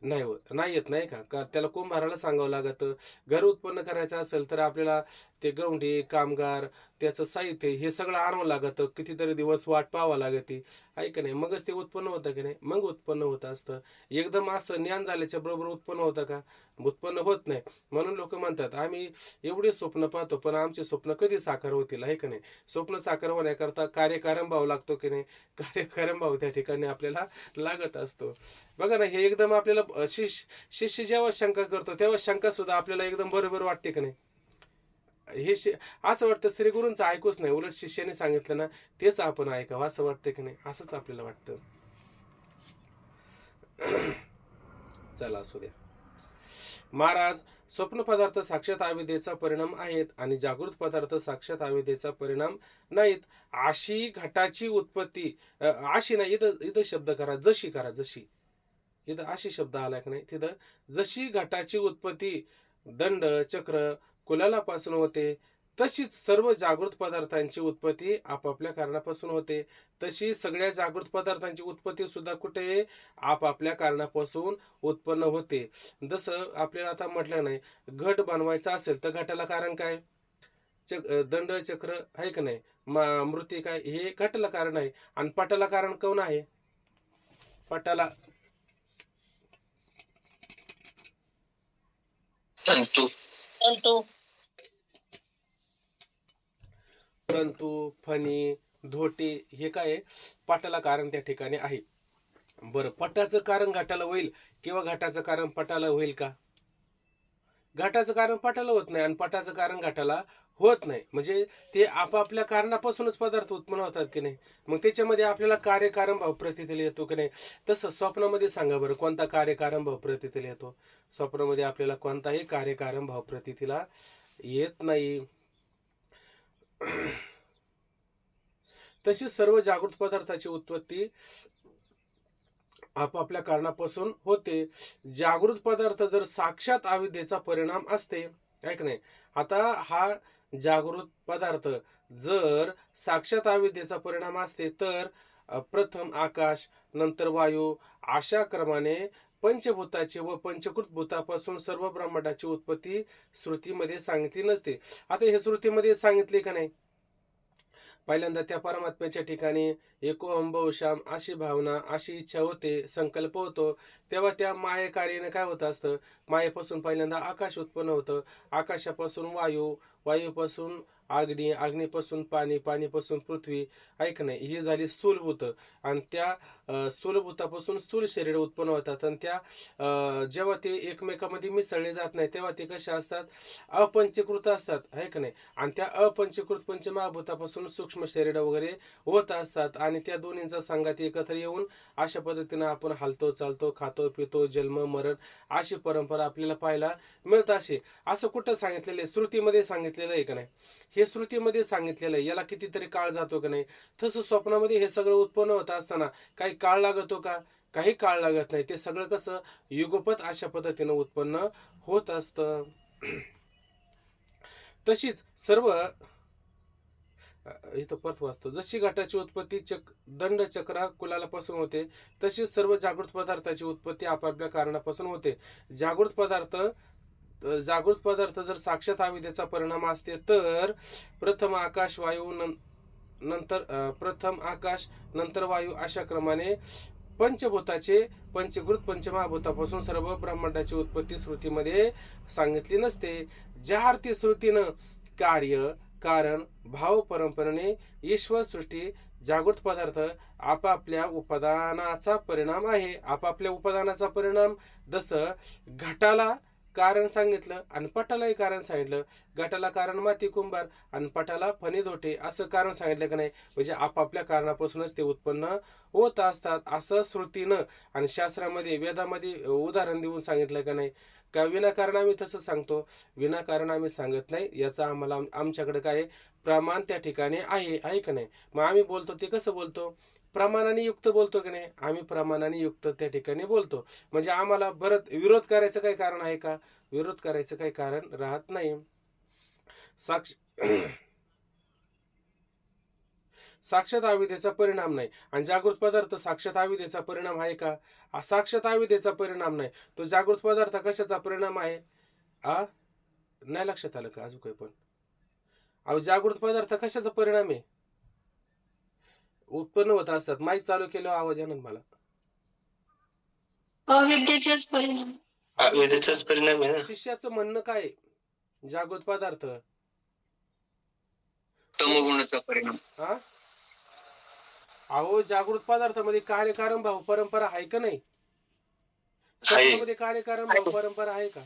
नाही होत, नाही येत, नाही का? का त्याला कुंभाराला सांगावं लागतं. घर उत्पन्न करायचं असेल तर आपल्याला ते गवंडी, कामगार, त्याचं साहित्य, हे सगळं आणावं लागतं. कितीतरी दिवस वाट पाहावं लागते, आहे का नाही? मगच ते उत्पन्न होतं की नाही? मग उत्पन्न होत असतं. एकदम असं ज्ञान झाल्याच्या बरोबर उत्पन्न होतं का? उत्पन्न होत नाही. म्हणून लोक म्हणतात, आम्ही एवढे स्वप्न पाहतो, पण आमचे स्वप्न कधी साकार होतील, आहे का नाही? स्वप्न साकार होण्याकरता कार्यकारण भाव लागतो की नाही? कार्यकारण भाव त्या ठिकाणी आपल्याला लागत असतो. बघा ना, हे एकदम आपल्याला शिष्य जेव्हा शंका करतो, तेव्हा शंका सुद्धा आपल्याला एकदम बरोबर वाटते की नाही? हे असं वाटतं श्रीगुरूंचं ऐकूच नाही, उलट शिष्याने सांगितलं ना तेच आपण ऐकावं, असं वाटतं की नाही? असंच आपल्याला वाटतं. चला, असू द्या. महाराज, स्वप्न पदार्थ साक्षात अविद्येचा परिणाम आहेत आणि जागृत पदार्थ साक्षात अविद्येचा परिणाम नाहीत. अशी घटाची उत्पत्ती, अशी नाही, इथं इथं शब्द करा, जशी करा, जशी. इथं अशी शब्द आला की नाही? तिथं जशी घटाची उत्पत्ती दंड, चक्र, कुलालापासून होते, तशीच सर्व जागृत पदार्थांची उत्पत्ती आपापल्या कारणापासून होते. तशी सगळ्या जागृत पदार्थांची उत्पत्ती सुद्धा कुठे? आपापल्या कारणापासून उत्पन्न होते. जसं आपल्याला आता म्हटलं नाही, घट बनवायचा असेल तर घटाला कारण काय? दंड, चक्र, आहे का नाही? मृत्ती काय? हे घटाला कारण आहे. आणि पटाला कारण कोण आहे? पटाला
तंतू. तंतू.
तंतू, फणी, धोटे, हे काय आहे? पटाला कारण त्या ठिकाणी आहे. बरं, पटाचं कारण घाटाला होईल किंवा घाटाचं कारण पटाला होईल का? घाटाचं कारण पटाला होत नाही आणि पटाचं कारण घाटाला होत नाही. म्हणजे ते आपापल्या कारणापासूनच पदार्थ उत्पन्न होतात की नाही? मग त्याच्यामध्ये आपल्याला कार्यकारण भाव प्रतीतीला येतो की नाही? तसं स्वप्नामध्ये सांगा बरं, कोणता कार्यकारण भाव प्रतीतीला येतो? स्वप्नामध्ये आपल्याला कोणताही कार्यकारण भाव प्रतीतीला येत नाही. तशी सर्व जागृत पदार्थाची उत्पत्ती आपापल्या कारणापासून होते. जागृत पदार्थ जर साक्षात अविद्येचा परिणाम असते, ऐक नाही, आता हा जागृत पदार्थ जर साक्षात अविद्येचा परिणाम असते तर प्रथम आकाश, नंतर वायू, अशा क्रमाने पंचभूताची व पंचकृत भूतापासून सर्व ब्रह्मांडाची उत्पत्ती श्रुतीमध्ये सांगितली नसते. आता हे श्रुतीमध्ये सांगितले का नाही? पहिल्यांदा त्या परमात्म्याच्या ठिकाणी एको श्याम अशी भावना, अशी इच्छा होते, संकल्प होतो, तेव्हा त्या मायेकार्याने काय होत असतं? मायेपासून पहिल्यांदा आकाश उत्पन्न होतं, आकाशापासून वायू, वायूपासून अग्नी, अग्नीपासून पाणी, पाणीपासून पृथ्वी, ऐक नाही, ही झाली स्थूलभूत. आणि त्या स्थूलभूतापासून स्थूल शरीर उत्पन्न होतात. आणि त्या जेव्हा ते एकमेकामध्ये मिसळले जात नाही तेव्हा ते कशा असतात? अपंचीकृत असतात, आहे का नाही? आणि त्या अपंचीकृत पंचमहाभूतापासून सूक्ष्म शरीर वगैरे होत असतात आणि त्या दोन्हींचा संघात एकत्र येऊन अशा पद्धतीनं आपण हालतो, चालतो, खातो, पितो, जन्म, मरण, अशी परंपरा आपल्याला पाहायला मिळत. असं कुठं सांगितलेलं आहे? श्रुतीमध्ये सांगितलेलं आहे का नाही? हे श्रुतीमध्ये सांगितलेलं आहे. याला कितीतरी काळ जातो का नाही? तसं स्वप्नामध्ये हे सगळं उत्पन्न होत असताना काही काळ लागतो का? काही काळ लागत नाही. ते सगळं कसं युगपत अशा पद्धतीनं उत्पन्न होत असतं. तशीच सर्व इथं परत वाचतो. जशी घटाची उत्पत्ती दंड चक्रा कुलालापासून होते, तशीच सर्व जागृत पदार्थाची उत्पत्ती आपापल्या कारणापासून होते. जागृत पदार्थ जर साक्षात अविद्येचा परिणाम असते तर प्रथम आकाश वायू नंतर प्रथम आकाश नंतर वायू अशा क्रमाने पंचभूताचे पंचकृत पंचमहाभूतापासून सर्व ब्रह्मांडाची उत्पत्ती श्रुतीमध्ये सांगितली नसते. ज्या अर्थी श्रुतीनं कार्य कारण भाव परंपरेने ईश्वर सृष्टी जागृत पदार्थ आपापल्या उपादानाचा परिणाम आहे. आपापल्या उपादानाचा परिणाम जसं घटाला कारण सांगितलं आणि पटालाही कारण सांगितलं. घटाला कारण माती कुंभार आणि पटाला फणी धोटे असं कारण सांगितलं का नाही. म्हणजे आपापल्या कारणापासूनच ते उत्पन्न होत असतात असं श्रुतीनं आणि शास्त्रामध्ये वेदामध्ये उदाहरण देऊन सांगितलं का नाही. का विनाकारण आम्ही तसं सांगतो? विनाकारण आम्ही सांगत नाही. याचा आम्हाला आमच्याकडे काय प्रमाण त्या ठिकाणी आहे का नाही. मग आम्ही बोलतो ते कसं बोलतो? प्रमाणाने युक्त बोलतो की नाही. आम्ही प्रमाणाने युक्त त्या ठिकाणी बोलतो. म्हणजे आम्हाला परत विरोध करायचं काही कारण आहे का? विरोध करायचं काही कारण राहत नाही. साक्षात अविद्येचा परिणाम नाही आणि जागृत पदार्थ साक्षात अविद्येचा परिणाम आहे का? साक्षात अविद्येचा परिणाम नाही. तो जागृत पदार्थ कशाचा परिणाम आहे? नाही लक्षात आलं का अजून काही पण? अहो जागृत पदार्थ कशाचा परिणाम आहे? उत्पन्न होत असतात. माईक चालू केल्यावर आवाज येणार मला.
अविद्येचाच परिणाम.
अविद्येचाच परिणाम आहे ना.
शिष्याचं म्हणणं काय? जागृत पदार्थ
तमोगुणाचा परिणाम.
अहो जागृत पदार्थामध्ये कार्यकारण भाव परंपरा आहे का नाही? स्वप्नामध्ये कार्यकारण भाव परंपरा आहे का?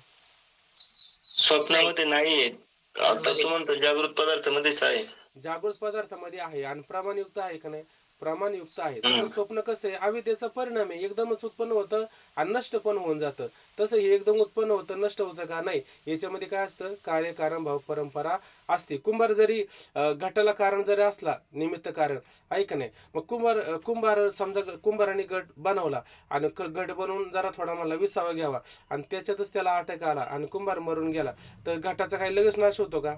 स्वप्नामध्ये नाहीये. आता तू म्हणतो जागृत पदार्थामध्येच आहे.
जागृत पदार्थामध्ये आहे आणि प्रमाणयुक्त आहे का नाही? प्रमाणयुक्त आहे. तसं स्वप्न कसं आहे? अविद्येचा परिणाम आहे. एकदमच उत्पन्न होतं आणि नष्ट पण होऊन जातं. तसं हे एकदम उत्पन्न होतं नष्ट होतं का? नाही. याच्यामध्ये काय असतं? कार्यकारण भाव परंपरा असते. कुंभार जरी घटाला कारण जरी असला निमित्त कारण आहे का नाही. मग कुंभार समजा कुंभाराने गट बनवला आणि गट बनवून जरा थोडा मला विसावा घ्यावा आणि त्याच्यातच त्याला अटॅक आला आणि कुंभार मरून गेला तर घटाचा काही लगेच नाश होतो का?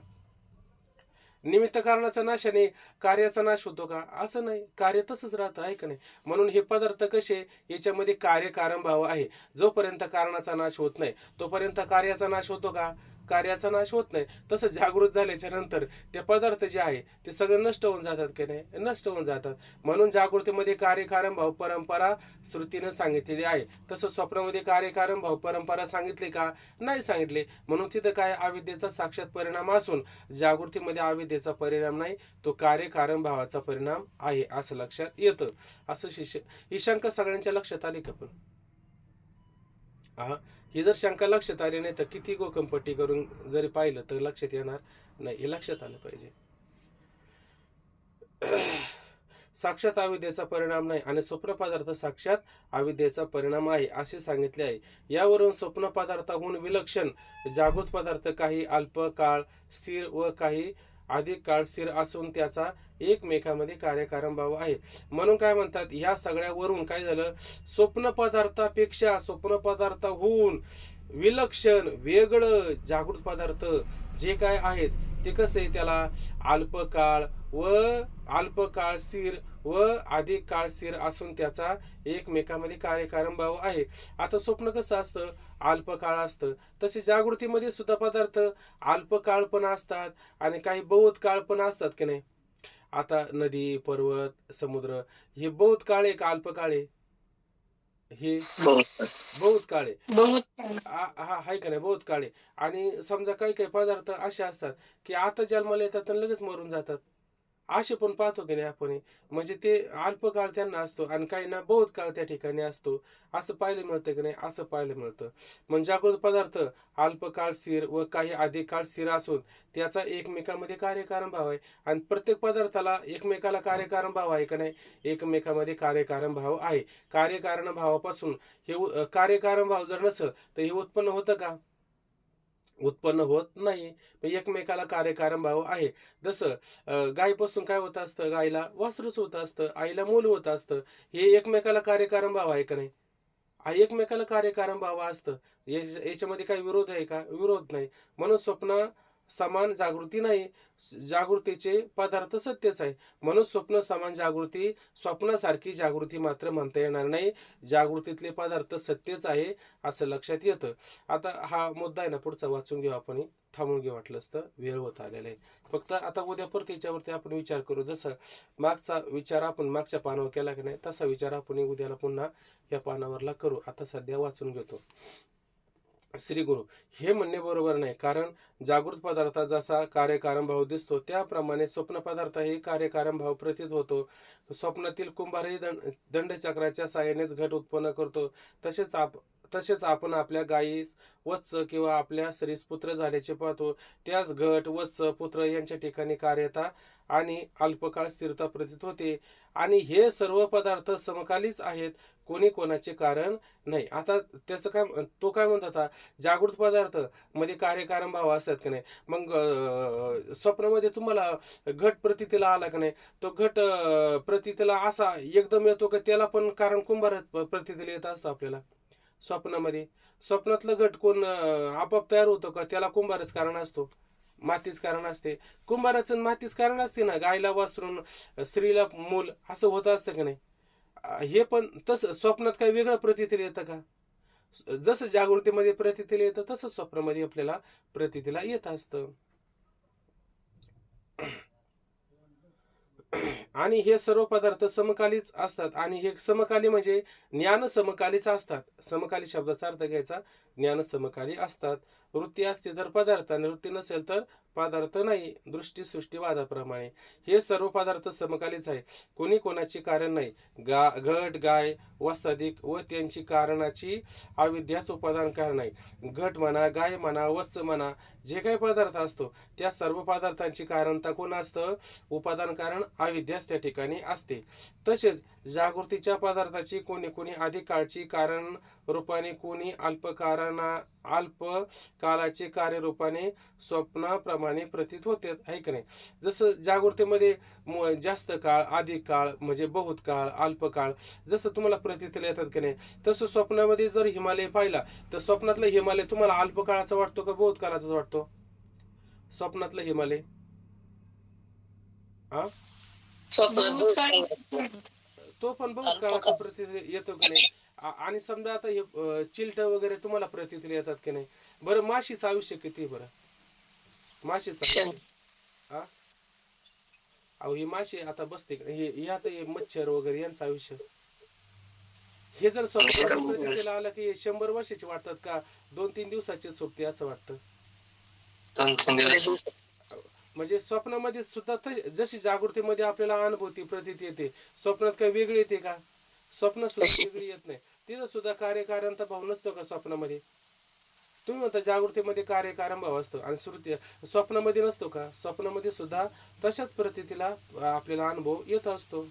निमित्त कारणाचा नाशाने कार्याचा नाश होतो का? असं नाही. कार्य तसंच राहतं आहे का नाही. म्हणून हे पदार्थ कसे याच्यामध्ये कार्यकारण भाव आहे. जोपर्यंत कारणाचा नाश होत नाही तोपर्यंत कार्याचा नाश होतो का? कार्याचा नाश होत नाही. तसं जागृत झाल्याच्या नंतर ते पदार्थ जे आहे ते सगळे नष्ट होऊन जातात की नाही? नष्ट होऊन जातात. म्हणून जागृतीमध्ये कार्यकारण भाव परंपरा श्रुतीनं सांगितलेली आहे. तसं स्वप्नामध्ये कार्यकारण भाव परंपरा सांगितली का? नाही सांगितले. म्हणून तिथं काय अविद्येचा साक्षात परिणाम असून जागृतीमध्ये अविद्येचा परिणाम नाही, तो कार्यकारण भावाचा परिणाम आहे असं लक्षात येतं. असं ही शंका सगळ्यांच्या लक्षात आली का? पण ही जर शंका लक्षात आली नाही तर किती गोकंपट्टी करून जरी पाहिलं तर लक्षात येणार नाही. हे लक्षात आलं पाहिजे. साक्षात अविद्येचा परिणाम नाही आणि स्वप्न पदार्थ साक्षात अविद्येचा परिणाम आहे असे सांगितले आहे. यावरून स्वप्न पदार्थाहून विलक्षण जागृत पदार्थ काही अल्प काळ स्थिर व काही अधिक काळ स्थिर असून त्याचा एकमेकांमध्ये कार्यकारण भाव आहे. म्हणून काय म्हणतात, ह्या सगळ्यावरून काय झालं, स्वप्न पदार्थापेक्षा स्वप्न पदार्थाहून विलक्षण वेगळं जागृत पदार्थ जे काय आहेत ते कसं आहे, त्याला अल्पकाळ स्थिर व अधिक काळ स्थिर असून त्याचा एकमेकांमध्ये कार्यकारण भाव आहे. आता स्वप्न कसं असतं, अल्पकाळ असतं, तसे जागृतीमध्ये सुद्धा पदार्थ अल्पकाळ पण असतात आणि काही बहुत काळ पण असतात की नाही. आता नदी पर्वत समुद्र हे बहुत काळ आहे का अल्पकाळ आहे? हे बहुत काळ आहे. हाय का नाही, बहुत काळ आहे. आणि समजा काही काही पदार्थ असे असतात की आता जन्माला येतात आणि लगेच मरून जातात, असे पण पाहतो की नाही आपण. म्हणजे ते अल्पकाळ त्यांना असतो आणि काही ना बहुत काळ त्या ठिकाणी असतो, असं पाहायला मिळतं की नाही, असं पाहायला मिळतं. म्हणजे जागृत पदार्थ अल्पकाळ स्थिर व काही अधिक काळ स्थिर असून त्याचा एकमेकांमध्ये कार्यकारण भाव आहे. आणि प्रत्येक पदार्थाला एकमेकाला कार्यकारण भाव आहे का नाही, एकमेकांमध्ये कार्यकारण भाव आहे. कार्यकारण भावापासून हे कार्यकारण भाव जर नसेल तर हे उत्पन्न होतं का? उत्पन्न होत नाही. एकमेकाला कार्यकारण भाव आहे. जसं गायीपासून काय होत असतं, गायला वासरूच होत असतं, आईला मूल होत असतं. हे एकमेकाला कार्यकारण भाव आहे का नाही? एकमेकाला कार्यकारण भाव असतं. याच्यामध्ये काही विरोध आहे का? विरोध नाही. म्हणून स्वप्न समान जागृती नाही, जागृतीचे पदार्थ सत्यच आहे. म्हणून स्वप्न समान जागृती, स्वप्नासारखी जागृती मात्र म्हणता येणार नाही. जागृतीतले पदार्थ सत्यच आहे असं लक्षात येतं. आता हा मुद्दा आहे ना, पुढचा वाचून घेऊ आपण, थांबून घेऊ वाटलं असतं, वेळ होत आलेला आहे. फक्त आता उद्या परत याच्यावरती आपण विचार करू. जसं मागचा विचार आपण मागच्या पानावर केला की नाही, तसा विचार आपण उद्याला पुन्हा या पानावरला करू. आता सध्या वाचून घेतो. श्री गुरु, हे म्हणणे बरोबर नाही, कारण जागृत पदार्थात जसा कार्यकारण भाव दिसतो त्याप्रमाणे स्वप्न पदार्थ हे कार्यकारण भाव प्रतीत होतो. स्वप्नातील कुंभारही दंडचक्राच्या साहाय्यानेच घट उत्पन्न करतो. तसेच आपण आपल्या गायीस वत्स किंवा आपल्या स्त्रीस पुत्र झाल्याचे पाहतो. त्यास घट, वत्स, पुत्र यांच्या ठिकाणी कार्यता आणि अल्पकाळ स्थिरता प्रतीत होते. आणि हे सर्व पदार्थ समकालीच आहेत, कोणी कोणाचे कारण नाही. आता त्याचं काय, तो काय म्हणतात, जागृत पदार्थ मध्ये कार्यकारण भाव असतात की नाही. मग स्वप्नामध्ये तुम्हाला घट प्रतीतीला आला की नाही, तो घट प्रतीतीला असा एकदम येतो का त्याला पण कारण कुंभार प्रतीतीला येत असतो आपल्याला स्वप्नामध्ये. स्वप्नातलं घट कोण आपोआप तयार होतो का, त्याला कुंभारच कारण असतो, मातीच कारण असते. कुंभाराचं मातीच कारण असते ना. गायला वासरून, स्त्रीला मूल, असं होत असतं की नाही. हे पण तसं स्वप्नात काही वेगळं प्रतीतीला येतं का. जसं जागृतीमध्ये प्रतीतीला येतं तसं स्वप्नामध्ये आपल्याला प्रतीतीला येत असतं. आणि हे सर्व पदार्थ समकालीच असतात. आणि हे समकाली म्हणजे ज्ञान समकालीच असतात. समकाली शब्दाचा अर्थ घ्यायचा, ज्ञान समकाली असतात. वृत्ती असते तर पदार्थ, आणि वृत्ती नसेल तर पदार्थ नाही. दृष्टी सृष्टी वादाप्रमाणे हे सर्व पदार्थ समकालीच आहे, कोणी कोणाची कारण नाही. घट, गाय, वत्सादिक व त्यांची कारणाची अविद्याच उपादान कारण आहे. घट म्हणा, गाय म्हणा, वत्स म्हणा, जे काही पदार्थ असतो त्या सर्व पदार्थांची कारणता कोण असतं, उपादान कारण अविद्याच त्या ठिकाणी असते. तसेच जागृतीच्या पदार्थाची कोणी कोणी अधिक काळची कारण रूपाने, कोणी अल्प कालाचे कार्य रूपाने स्वप्नाप्रमाणे प्रतीत होते, आहे की नाही. जसं जागृतीमध्ये जास्त काळ, अधिक काळ म्हणजे बहुत काळ, अल्प काळ जसं तुम्हाला प्रतीतीला येतात की नाही, तसं स्वप्नामध्ये जर हिमालय पाहिला तर स्वप्नातला हिमालय तुम्हाला अल्प काळाचा वाटतो का बहुत काळाचा वाटतो. स्वप्नातला हिमालय तो पण बहुत काळाचा प्रतीत येतो की नाही. आणि समजा आता हे चिलट वगैरे तुम्हाला प्रतीतीला येतात की नाही. बरं, माशीचं आयुष्य किती, बरं माशीचं अहो ही माशी आता बसते, हे आता हे मच्छर वगैरे यांचं आयुष्य, हे जर स्वप्नामध्ये प्रतीतीला आलं की 100 वर्षाची वाटतात का 2-3 दिवसाची सोबती असं वाटतं. म्हणजे स्वप्नामध्ये सुद्धा जशी जागृतीमध्ये आपल्याला अनुभूती प्रतीत येते, स्वप्नात काही वेगळी येते का. स्वप्न सुद्धा वेगळी येत नाही. तिथं सुद्धा कार्यकारणता भाव नसतो का स्वप्नामध्ये. तुम्ही म्हणता जागृतीमध्ये कार्यकारण भाव असतो आणि स्वप्नामध्ये नसतो का. स्वप्नामध्ये सुद्धा तशाच प्रतीतीला आपल्याला अनुभव येत असतो,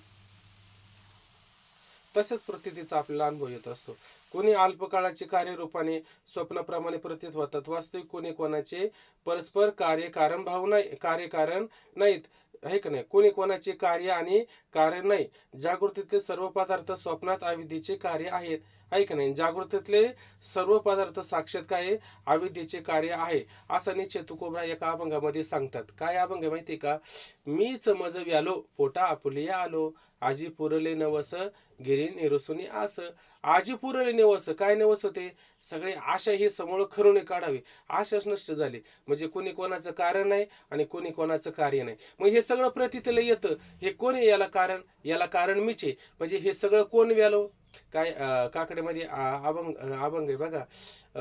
तशाच प्रतीतीचा आपल्याला अनुभव येत असतो. कोणी अल्पकाळाचे कार्यरूपाने स्वप्नाप्रमाणे प्रतीत होतात. वास्तविक कोणी कोणाचे परस्पर कार्यकारण भाव नाही, कार्यकारण नाहीत, आहे का नाही. कोणी कोणाचे कार्य आणि कारण नाही. जागृतीतले सर्व पदार्थ स्वप्नात अविद्येचे कार्य आहेत, आहे का नाही. जागृतीतले सर्व पदार्थ साक्षात काय, अविद्येचे कार्य आहे, असा निश्चय तुकोबरा एका अभंगामध्ये सांगतात. काय अभंग माहिती का. मीच मज व्यालो, पोटा आपुलिया आलो, आजी पुरले नवस, गिरी निरसुनी आस. आजी पुरले नवस, काय नवस होते, सगळे आशा ही समूळ खरून काढावी, आशाच नष्ट झाली. म्हणजे कोणी कोणाचं कारण नाही आणि कोणी कोणाचं कार्य नाही. मग हे सगळं प्रतीतीला येतं. हे कोण आहे, याला कारण मीच आहे. म्हणजे हे सगळं कोण व्यालो. काय काकड्यामध्ये अभंग आहे बघा,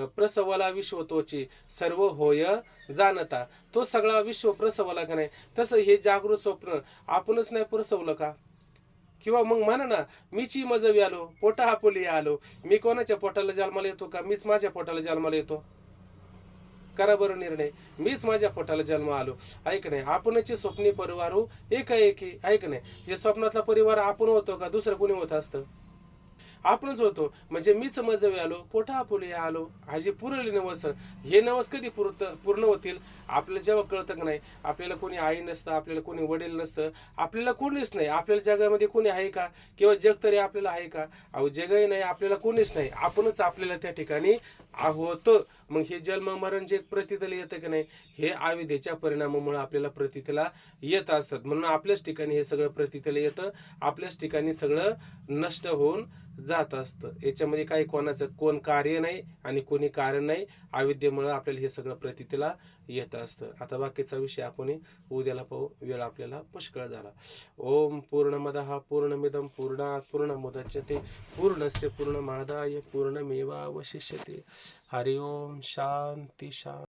प्रसवाला विश्व तोची सर्व होय जाणता. तो सगळा विश्व प्रसवला का नाही. तसं हे जागृत स्वप्न आपणच नाही प्रसवलं का. किंवा मग म्हणा ना, मीची मजवी आलो, पोटा आपुली आलो. मी कोणाच्या पोटाला जन्माला येतो का, मीच माझ्या पोटाला जन्माला येतो. करा बरं निर्णय, मीच माझ्या पोटाला जन्म आलो, ऐक नाही. आपणचे स्वप्ने परिवार एकाएकी, ऐक नाही. हे स्वप्नातला परिवार आपण होतो का दुसरं कोणी होत असतं. आपणच होतो. म्हणजे मीच मजवे आलो पोटा आपुले आलो हाजी पुरले नवस. हे नवस कधी पूर्ण होतील? आपल्याला जेव्हा कळतं की नाही आपल्याला कोणी आई नसतं, आपल्याला कोणी वडील नसतं, आपल्याला कोणीच नाही, आपल्याला जगामध्ये कोणी आहे का? किंवा जग तरी आपल्याला आहे का? अहो जगही नाही, आपल्याला कोणीच नाही, आपणच आपल्याला त्या ठिकाणी आहोत. मग हे जन्म मरण जे प्रतीतला येतं की नाही हे आविद्येच्या परिणामामुळे आपल्याला प्रतीतला येत असतात. म्हणून आपल्याच ठिकाणी हे सगळं प्रतीतला येतं, आपल्याच ठिकाणी सगळं नष्ट होऊन जात असतं. याच्यामध्ये काही कोण कार्य नाही आणि कोणी कारण नाही. अविद्येमुळे आपल्याला हे सगळं प्रतीतला येत असतं. आता बाकीचा विषय आपण उद्याला पाहू. वेळ आपल्याला पुष्कळ झाला. ओम पूर्णमदः पूर्णमिदं पूर्णात् पूर्णमुदच्यते पूर्णस्य पूर्णमादाय पूर्णमेवावशिष्यते. हरि ओम शांती शांती.